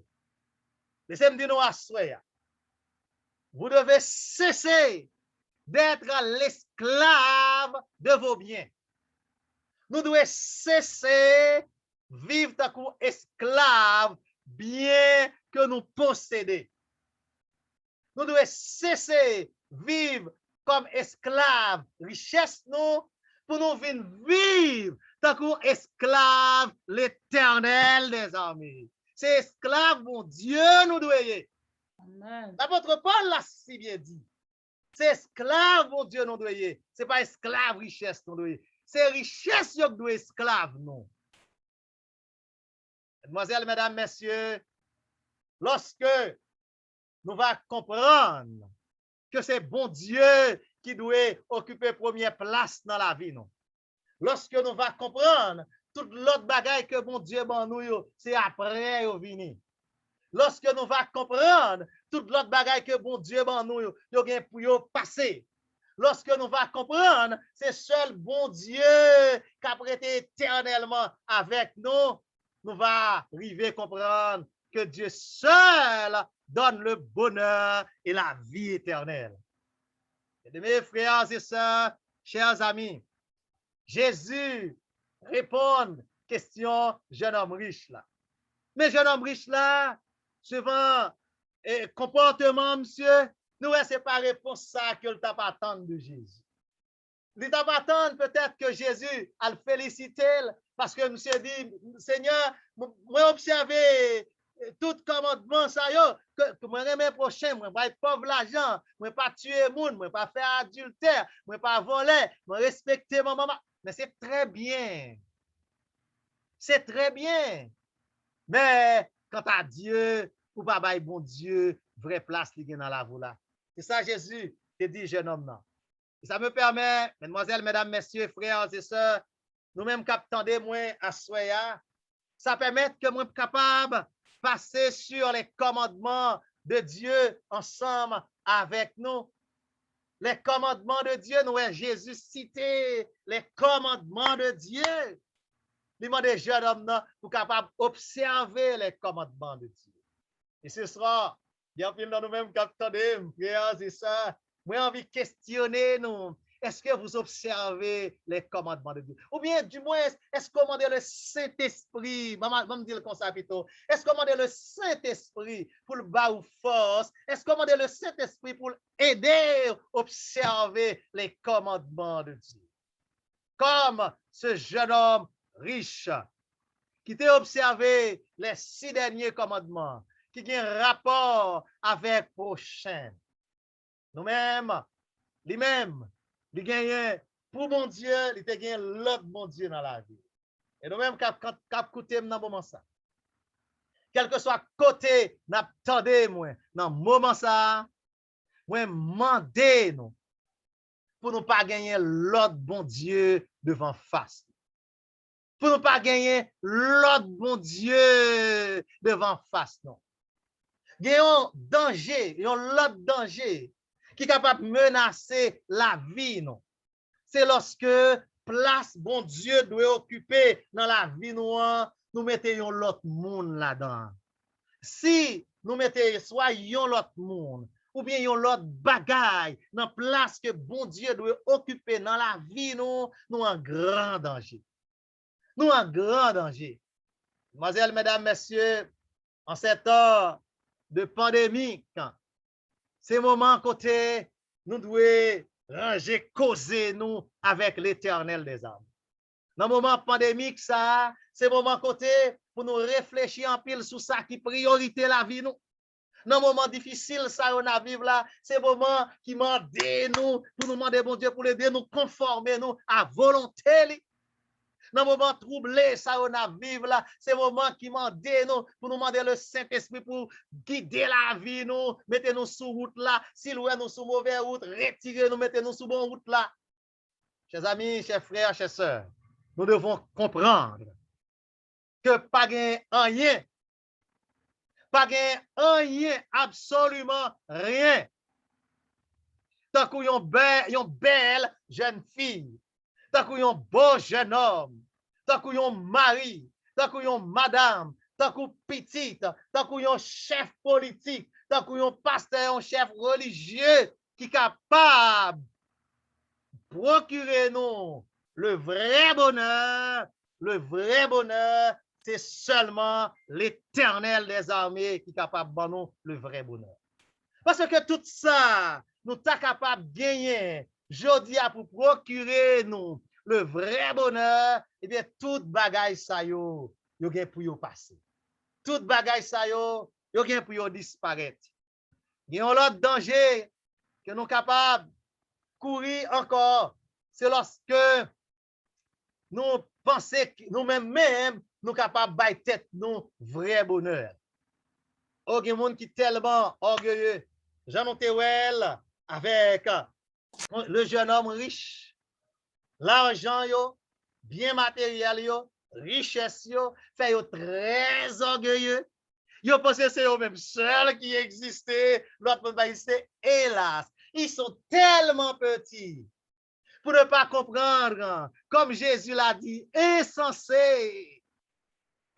Speaker 1: Laissez-moi dire nous à vous devez cesser d'être l'esclave de vos biens. Nous devons cesser de vivre comme esclaves bien que nous possédons. Nous devons cesser de vivre comme esclaves richesse nous pour nous venir vivre comme esclaves l'éternel des armées. C'est esclave mon Dieu nous devons.
Speaker 2: Amen.
Speaker 1: L'apôtre Paul l'a si bien dit. C'est esclave mon Dieu nous devons. C'est pas esclave richesse nous devons. C'est richesse qui doit esclave nous. Mademoiselles, mesdames, messieurs, lorsque nous va comprendre que c'est bon Dieu qui doit occuper première place dans la vie, non. Lorsque nous va comprendre toute l'autre bagaille que bon Dieu ban nous, c'est après au vini. Lorsque nous va comprendre toute l'autre bagaille que bon Dieu ban nous, yo gen pour yo passer. Lorsque nous va comprendre, c'est seul bon Dieu qui a prêté éternellement avec nous, nous va arriver à comprendre que Dieu seul donne le bonheur et la vie éternelle. Et mes frères et sœurs, chers amis, Jésus répond à la question jeune homme riche là. Mais jeune homme riche là, suivant comportement, monsieur, nous c'est pas réponse ça que le t'a pas attendre de Jésus. Il t'a pas attendre peut-être que Jésus a le félicité parce que monsieur dit Seigneur, moi observer tout commandement ça yo que moi mes prochain, moi pas pauvre l'argent, moi pas tuer monde, moi pas faire adultère, moi pas voler, moi respecter ma maman. Mais c'est très bien. C'est très bien. Mais quant à Dieu, ou pas bail bon Dieu, vraie place li gen dans la voie là. C'est ça Jésus te dit jeune homme là. Et ça me permet, mesdemoiselles, mesdames, messieurs, frères et sœurs, nous-mêmes captandez moi à soya, ça permet que moi capable passer sur les commandements de Dieu ensemble avec nous. Les commandements de Dieu, nous avons Jésus cité les commandements de Dieu. Il demande des jeunes hommes pour capable observer les commandements de Dieu. Et ce sera, bien sûr, dans nous-mêmes captandez, frères et sœurs, moi envie de questionner nous. Est-ce que vous observez les commandements de Dieu? Ou bien, du moins, est-ce commander le Saint-Esprit? Maman me dire comme ça plutôt. Est-ce commander le Saint-Esprit pour le bas ou force? Est-ce commander le Saint-Esprit pour aider à observer les commandements de Dieu? Comme ce jeune homme riche qui t'a observé les 6 derniers commandements, qui ont un rapport avec prochain. Nous-mêmes, lui-même, il gagne pour mon Dieu, il te gagne l'autre bon Dieu dans la vie. Et nous-mêmes, quand côté dans moment ça. Quel que soit côté, n'attendez moi dans moment ça, moi mandez nous pour nous pas gagner l'autre bon Dieu devant face. Pour nous pas gagner l'autre bon Dieu devant face non. Gagnons danger, l'autre danger qui est capable de menacer la vie, non. C'est lorsque place bon Dieu doit occuper dans la vie nous mettons l'autre monde là-dedans. Si nous mettons soit l'autre monde ou bien l'autre bagaille dans place que bon Dieu doit occuper dans la vie nous en grand danger. Nous en grand danger. Mademoiselles, mesdames, messieurs, en cet temps de pandémie, ces moments côté, nous devons ranger, causer nous avec l'éternel des âmes. Dans le moment pandémique, ça, c'est moment côté pour nous réfléchir en pile sur ça qui priorité la vie nous. Dans le moment difficile, ça, on a vivre là, c'est moment qui mande nous, pour nous demander, bon Dieu, pour l'aider, nous conformer nous à volonté. Dans le moment troublé, ça on a vivre là, c'est le moment qui mande nous pour nous demander le Saint-Esprit pour guider la vie nous, mettez nous sur route là, si nous sommes sur mauvaise route, retirez nous, mettez nous sur bonne route là. Chers amis, chers frères, chers sœurs, nous devons comprendre que pas rien pas gain rien, absolument rien. Tant qu'on yon belle jeune fille, tant qu'on yon beau jeune homme, tant qu'on yon mari, tant qu'on yon madame, tant qu'on petite, tant qu'on yon chef politique, tant qu'on yon pasteur, un chef religieux qui est capable de procurer nous le vrai bonheur, c'est seulement l'Éternel des armées qui est capable de nous le vrai bonheur. Parce que tout ça, nous sommes capables de gagner, jodi a pour procurer nous le vrai bonheur, eh bien, tout bagaille ça yo gen pour yo passer. Tout bagaille ça yo gen pour yo disparaître. Il y a un autre danger que nous sommes capables de courir encore, c'est lorsque nous pensons que nous-mêmes, nous sommes capables de bailler tête nous vrai bonheur. Il y a des gens qui sont tellement orgueilleux. Jean Tewel avec le jeune homme riche, l'argent, bien matériel, richesse, fait très orgueilleux. Ils pensent que c'est eux-mêmes seuls qui existaient. L'autre c'est hélas. Ils sont tellement petits pour ne pas comprendre, comme Jésus l'a dit, insensé.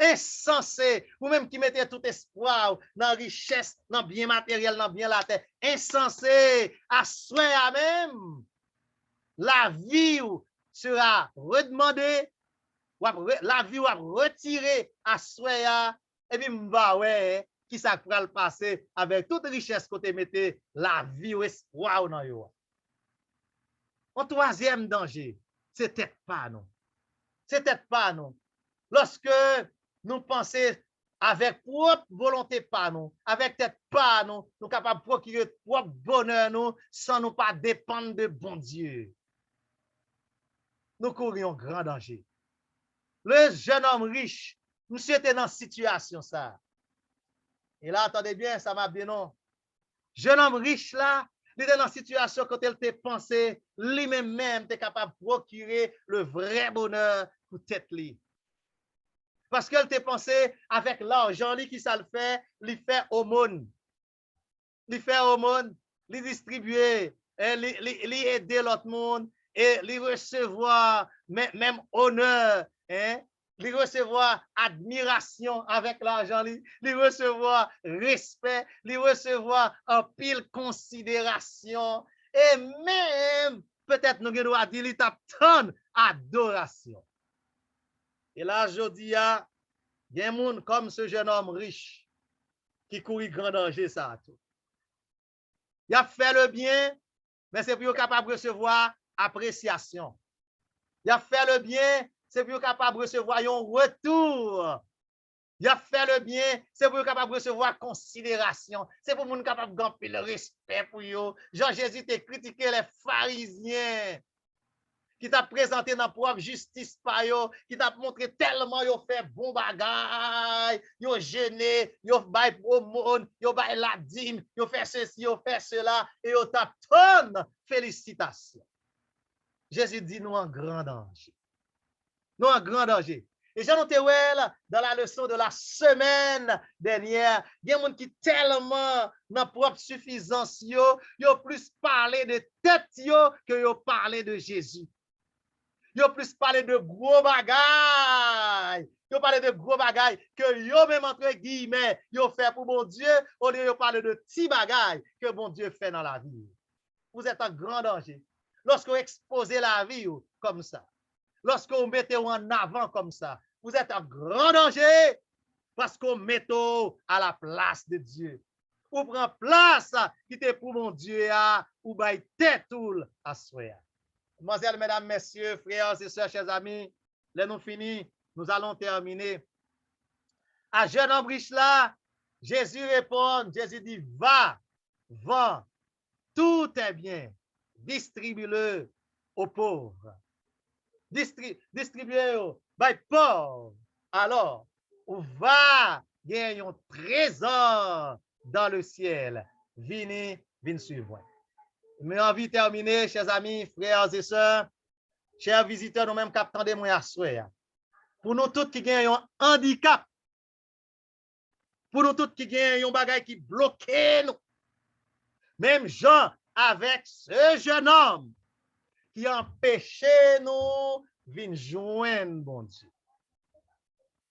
Speaker 1: Insensé, ou même qui mettez tout espoir dans la richesse, dans le bien matériel, dans le bien la terre, insensé, à soi à même, la vie sera redemandée, la vie va retirer à soi, et puis ouais, qui ça pourra le passer avec toute richesse que tu mettez, la vie ou espoir dans yo. Un troisième danger, c'est peut-être pas non. C'est peut-être pas non. Lorsque nous pensons avec propre volonté pas nous, avec tête pas nous, nous sommes capables de procurer propre bonheur nous, sans nous pas dépendre de bon Dieu. Nous courions grand danger. Le jeune homme riche, nous était dans cette situation ça. Et là, attendez bien, ça m'a bien non. Jeune homme riche là, il était dans une situation quand il te pensé, lui-même était capable de procurer le vrai bonheur pour tête lui. Parce qu'elle te pensé avec l'argent qui ça le fait, il fait aumône. Il fait aumône, il distribuer, il aider l'autre monde et il recevoir même honneur, hein? Il recevoir admiration avec l'argent, il recevoir respect, il recevoir un pile considération et même peut-être nous devons dire il t'a tant adoration. Et là, je dis, il y a des gens comme ce jeune homme riche qui court grand danger, ça. Il a fait le bien, mais c'est pour être capable de recevoir appréciation. Il a fait le bien, c'est pour être capable de recevoir un retour. Il a fait le bien, c'est pour être capable de recevoir considération. C'est pour être capable de gagner le respect pour eux. Jean-Jésus t'a critiqué les pharisiens qui t'a présenté dans propre justice par yo, qui t'a montré tellement yo fait bon bagay, yo jeûné, yo bay aumône, yo bay la dîme, yo fait ceci, yo fait cela, et yo t'a tonne félicitations. Jésus dit nous en grand danger. Nous en grand danger. Et Jean Tewel, dans la leçon de la semaine dernière, il y a des gens qui tellement dans propre suffisance, yo plus parlé de tête yo que yo parlé de Jésus. Yo plus parlé de gros bagailles. Yo parlé de gros bagailles que yo même entre guillemets, yo fait pour bon Dieu, au lieu de parler de petits bagailles que bon Dieu fait dans la vie. Vous êtes en grand danger. Lorsque vous exposez la vie comme ça, lorsque vous mettez en avant comme ça, vous êtes en grand danger parce qu'on met à la place de Dieu. Ou prend place qui était pour mon Dieu ou bail tête à soi. Mademoiselles, mesdames, messieurs, frères et sœurs, chers amis, là nous finis, nous allons terminer. À jeune homme riche là, Jésus répond, Jésus dit, va, vends tout est bien, distribue-le aux pauvres. Distribue-le aux pauvres. Alors, on va gagner un trésor dans le ciel. Venez suivre. Mais envie de terminer, chers amis, frères et sœurs, chers visiteurs, nous-mêmes captons des moyens à souhait. Pour nous tous qui gagnons un handicap, Pour nous tous qui gagnent un bagage qui bloque nous. Même Jean avec ce jeune homme qui empêchait nous de joindre bon Dieu.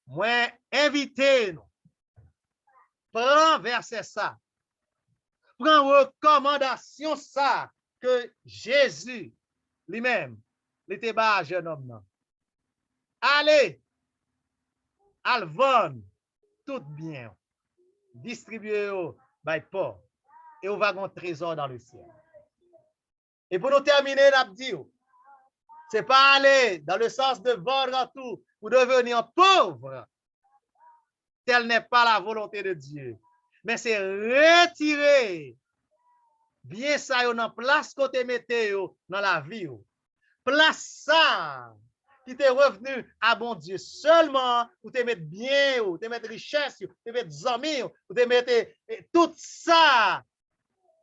Speaker 1: Moi, invitez-nous. Prends verset ça. Prends recommandation ça que Jésus lui-même était bas jeune homme. Allez, alvon, tout bien. Distribuez-le by pauvre. Et on va avoir un trésor dans le ciel. Et pour nous terminer, l'abdio, c'est pas aller dans le sens de vendre tout ou devenir pauvre. Telle n'est pas la volonté de Dieu. Mais c'est retirer bien ça dans place côté météo dans la vie. Place ça qui t'est revenu à bon Dieu seulement pour te mettre bien, ou te mettre richesse, te mettre amis, ou te mettre tout ça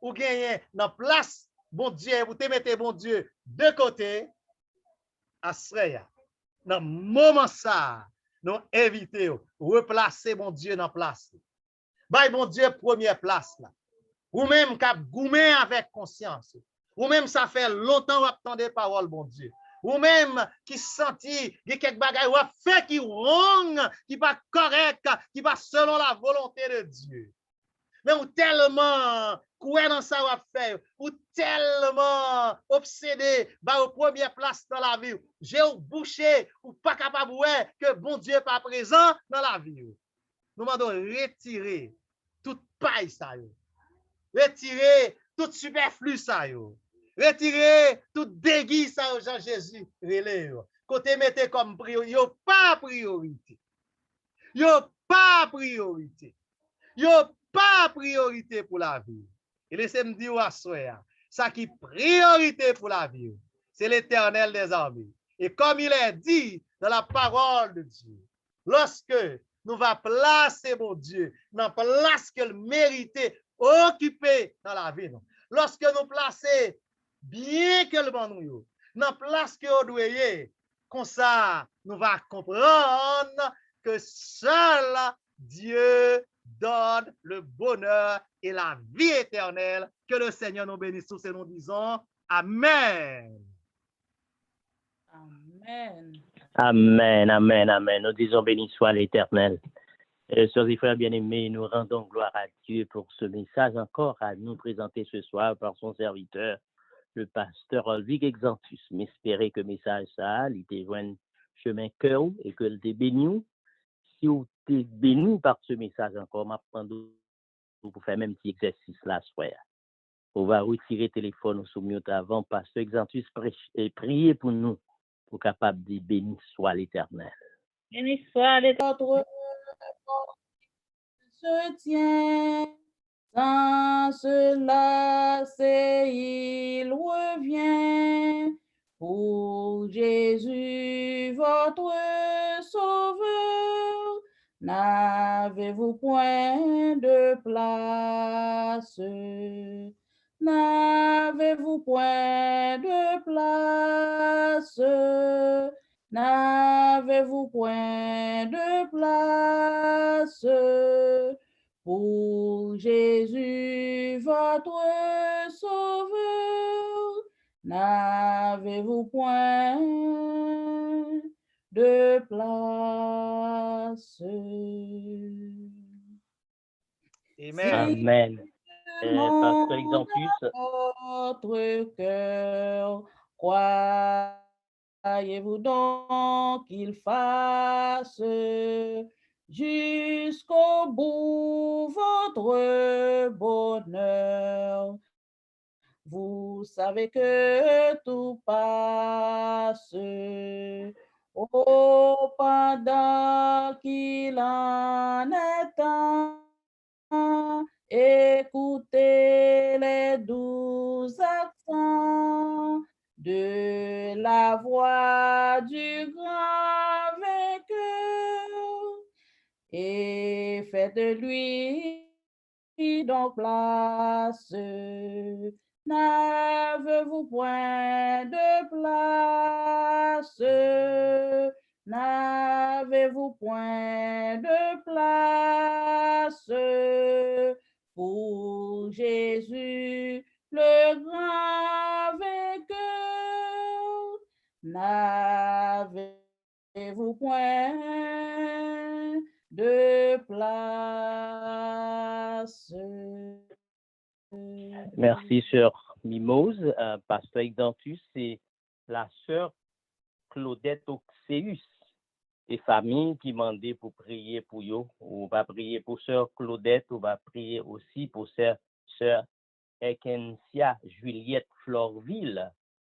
Speaker 1: ou gagner dans place bon Dieu, ou te mettre bon Dieu de côté. Asreya, dans le moment ça, nous invitons, replacer mon Dieu dans place. Bay bon Dieu première place là. Ou même cap goumé avec conscience. Ou même ça fait longtemps qu'on attend des paroles bon Dieu. Ou même qui senti quelques bagages ou fait qui wrong, qui pas correct, qui pas selon la volonté de Dieu. Mais ou tellement quoi dans ça va faire, ou tellement obsédé va aux premières places dans la vie. J'ai bouché ou pas capable que bon Dieu pas présent dans la vie. Nous demandons retirer toute paille ça yo. Retirer tout superflu ça yo. Retirer tout déguis ça au Jean Jésus relé yo. Côté mettez comme priorité, yo pas priorité. Yo pas priorité. Yo pas priorité pour la vie. Et laissez-moi dire à soi, ça qui est priorité pour la vie, c'est l'Éternel des armées. Et comme il est dit dans la parole de Dieu, lorsque nous va placer mon Dieu dans la place qu'il méritait occuper dans la vie, lorsque nous placer bien que le bon nous, dans la place que nous doit, comme ça, nous va comprendre que seul Dieu donne le bonheur et la vie éternelle. Que le Seigneur nous bénisse tous et nous disons Amen.
Speaker 2: Amen.
Speaker 3: Amen, amen, amen. Nous disons béni soit l'Éternel. Sœurs et frères bien-aimés, nous rendons gloire à Dieu pour ce message encore à nous présenter ce soir par son serviteur, le pasteur Olvig Exantus. M'espérer que le message ça, il te joint chemin cœur et que le te béni. Si vous êtes béni par ce message encore, m'apprendre pour faire même petit exercice là, soir. On va retirer le téléphone au mute avant, pasteur Exantus et prier pour nous, pour capable de bénir soit l'Éternel.
Speaker 2: Béni soit l'Éternel. Se tient, sans cela, c'est il revient. Pour Jésus, votre Sauveur, n'avez-vous point de place? N'avez-vous point de place? N'avez-vous point de place? Pour Jésus, votre Sauveur, n'avez-vous point de place?
Speaker 1: Amen.
Speaker 3: Amen. Pasteur Exantus.
Speaker 2: Votre cœur, croyez-vous donc qu'il fasse jusqu'au bout votre bonheur? Vous savez que tout passe. Oh, pendant qu'il en est temps, écoutez les doux accents de la voix du grand vainqueur et faites de lui donc place. N'avez-vous point de place? N'avez-vous point de place? Jésus, le grand vainqueur, n'avez-vous point de place?
Speaker 3: Merci, sœur Mimose. Pasteur Exantus, c'est la sœur Claudette Oxeus. Et famille qui demandait pour prier pour eux. On va prier pour sœur Claudette, on va prier aussi pour sœur Erkensia Juliette Florville,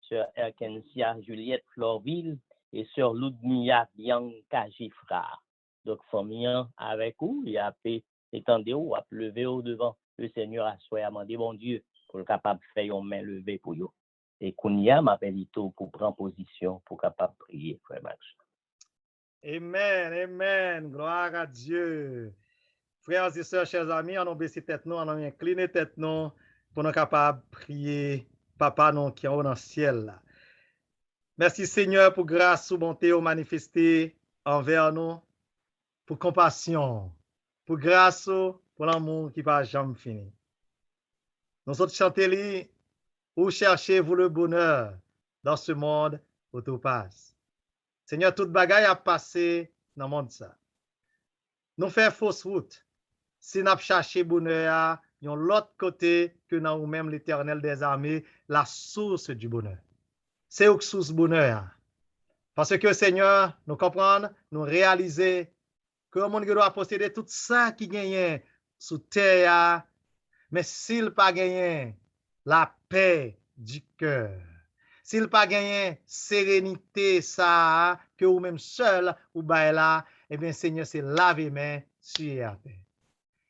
Speaker 3: sœur Erkensia Juliette Florville et sœur Ludmilla Bianca Gifra. Donc, famille avec vous, il a fait étendez vous, à lever au devant le Seigneur à soi, à demander bon Dieu pour le capable de faire une main levée pour vous. Et Kounia m'appelle pour prendre position pour capable de prier, frère Max.
Speaker 1: Amen, amen. Gloire à Dieu. Frères et sœurs, chers amis, on a baissé tête nous, on a incliné tête nous pour nous capables de prier Papa nous qui est dans le ciel. Là. Merci Seigneur pour grâce ou bonté au manifester envers nous, pour compassion, pour grâce pour l'amour qui va jamais finir. Nous autres chantez où cherchez-vous le bonheur dans ce monde où tout passe. Seigneur, toute bagaille a passé dans le monde ça. Nous faisons fausse route. Si nous cherchons bonheur, nous l'autre côté que dans nous-mêmes l'Éternel des armées, la source du bonheur. C'est où source bonheur. Parce que Seigneur, nous comprenons, nous réalisons que le monde doit posséder tout ça qui gagne sous terre, mais s'il pas gagné la paix du cœur, s'il pas gagné sérénité ça que ou même seul ou bail là, eh bien Seigneur c'est laver main sur la terre.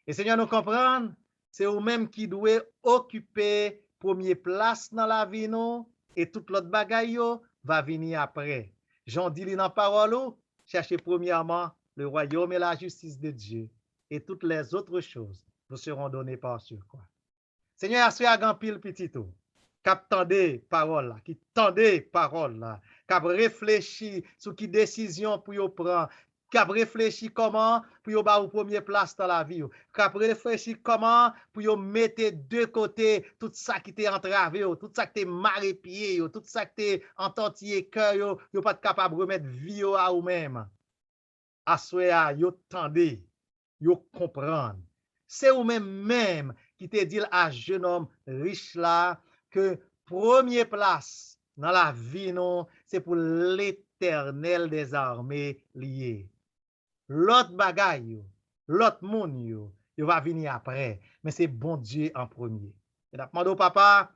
Speaker 1: Et Seigneur nous comprendre, c'est ou même qui doit occuper première place dans la vie nous et toute l'autre bagaille va venir après. Jean dit dans parole, cherchez premièrement le royaume et la justice de Dieu et toutes les autres choses vous seront données par surcroît. Seigneur, assoyez à grand pile petit tout. Cap tendez parole là, qui tendez parole là, cap réfléchi sur qui décision pour yo prendre, cap réfléchi comment pour yo ba ou première place dans la vie, cap réfléchi comment pour yo mettre de côté tout ça qui t'est entravé, tout ça qui t'est marré pied, tout ça qui t'est ententier cœur, yo pas capable de remettre vie à ou même. Assoyez yo tendez, yo comprendre. C'est ou même qui te dit à jeune homme riche là que première place dans la vie non, c'est pour l'Éternel des armées lié. L'autre bagaille, l'autre monde yo va venir après, mais c'est bon Dieu en premier. Et demande au papa,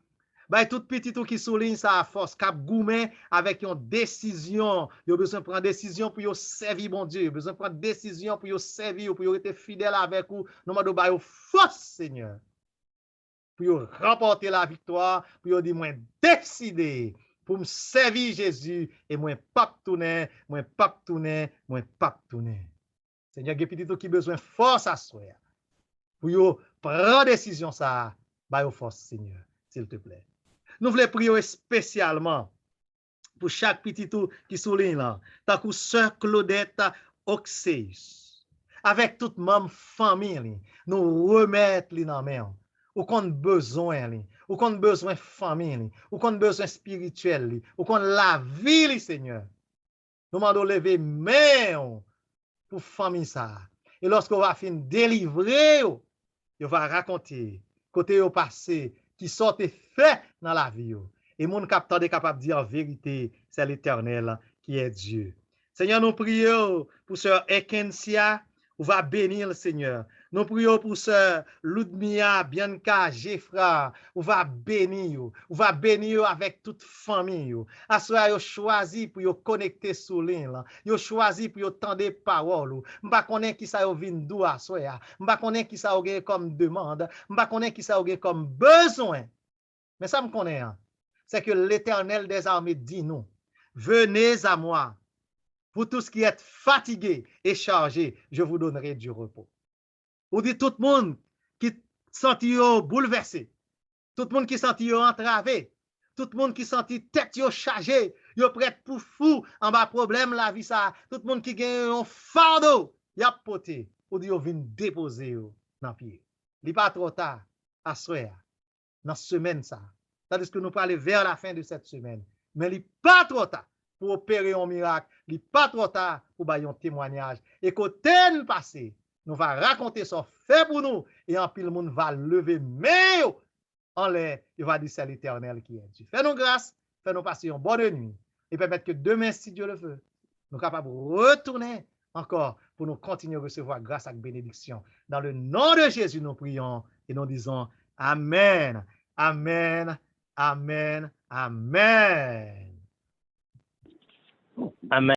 Speaker 1: bah tout petit tout qui souligne ça à force cap goumen avec une décision, yo besoin prendre décision pour yo servir bon Dieu, yo besoin prendre décision pour yo servir, pour yo être fidèle avec ou, nous m'a ba yo force Seigneur. Pour yo remporter la victoire, pour yo dire moi décider pour me servir Jésus et moi pas tourner, moi pas tourner, moi pas tourner. Seigneur, gen petit tout qui besoin force à soi. Pour yo prendre décision ça, ba yo force Seigneur, s'il te plaît. Nous voulons prier spécialement pour chaque petit tout qui souligne là, tant que sœur Claudette Oxeus, avec toute même famille, nous remettre li dans main. Ou qu'on besoin li, ou qu'on besoin famille, ou qu'on besoin spirituel, ou qu'on la vie Seigneur. Nous mandons lever main pour famille ça. Et lorsqu'on va fin délivrer, on va raconter côté au passé qui sortent fait dans la vie. Et mon capteur est capable de dire en vérité, c'est l'Éternel qui est Dieu. Seigneur, nous prions pour sœur Erkensia, on va bénir le Seigneur. Nous prions pour sœur Ludmilla Bianca Gifra, on va bénir avec toute famille. Assoya yo choisi pour yo connecter sous ligne, yo choisi pour yo tendre parole. M'pa connaît qui ça yo vinn dou assoya, m'pa connaît qui ça yo comme demande, m'pa connaît qui ça yo comme besoin. Mais ça me connaît, c'est que l'Éternel des armées dit nous, venez à moi, vous tous qui êtes fatigués et chargés, je vous donnerai du repos. Ou dit tout le monde qui senti bouleversé, tout le monde qui senti entravé, tout le monde qui senti tête chargée, yo prêt pour fou en bas problème la vie ça, tout le monde qui gagne un fardeau, y a poté, ou dit yo vinn déposer dans pied. Li pas trop tard. à soir, dans cette semaine ça. Tandis que nous parlons vers la fin de cette semaine. Mais il n'est pas trop tard pour opérer un miracle. Il n'est pas trop tard pour bailler un témoignage. Et côté nous passé, nous va raconter ce fait pour nous. Et en pile, le monde va lever mais en l'air. Il va dire c'est l'Éternel qui est Dieu. Fais-nous grâce, fais-nous passer une bonne nuit. Et permettre que demain, si Dieu le veut, nous sommes capables de retourner encore pour nous continuer à recevoir grâce et bénédiction. Dans le nom de Jésus, nous prions et nous disons Amen, Amen, Amen, Amen.
Speaker 3: Amen.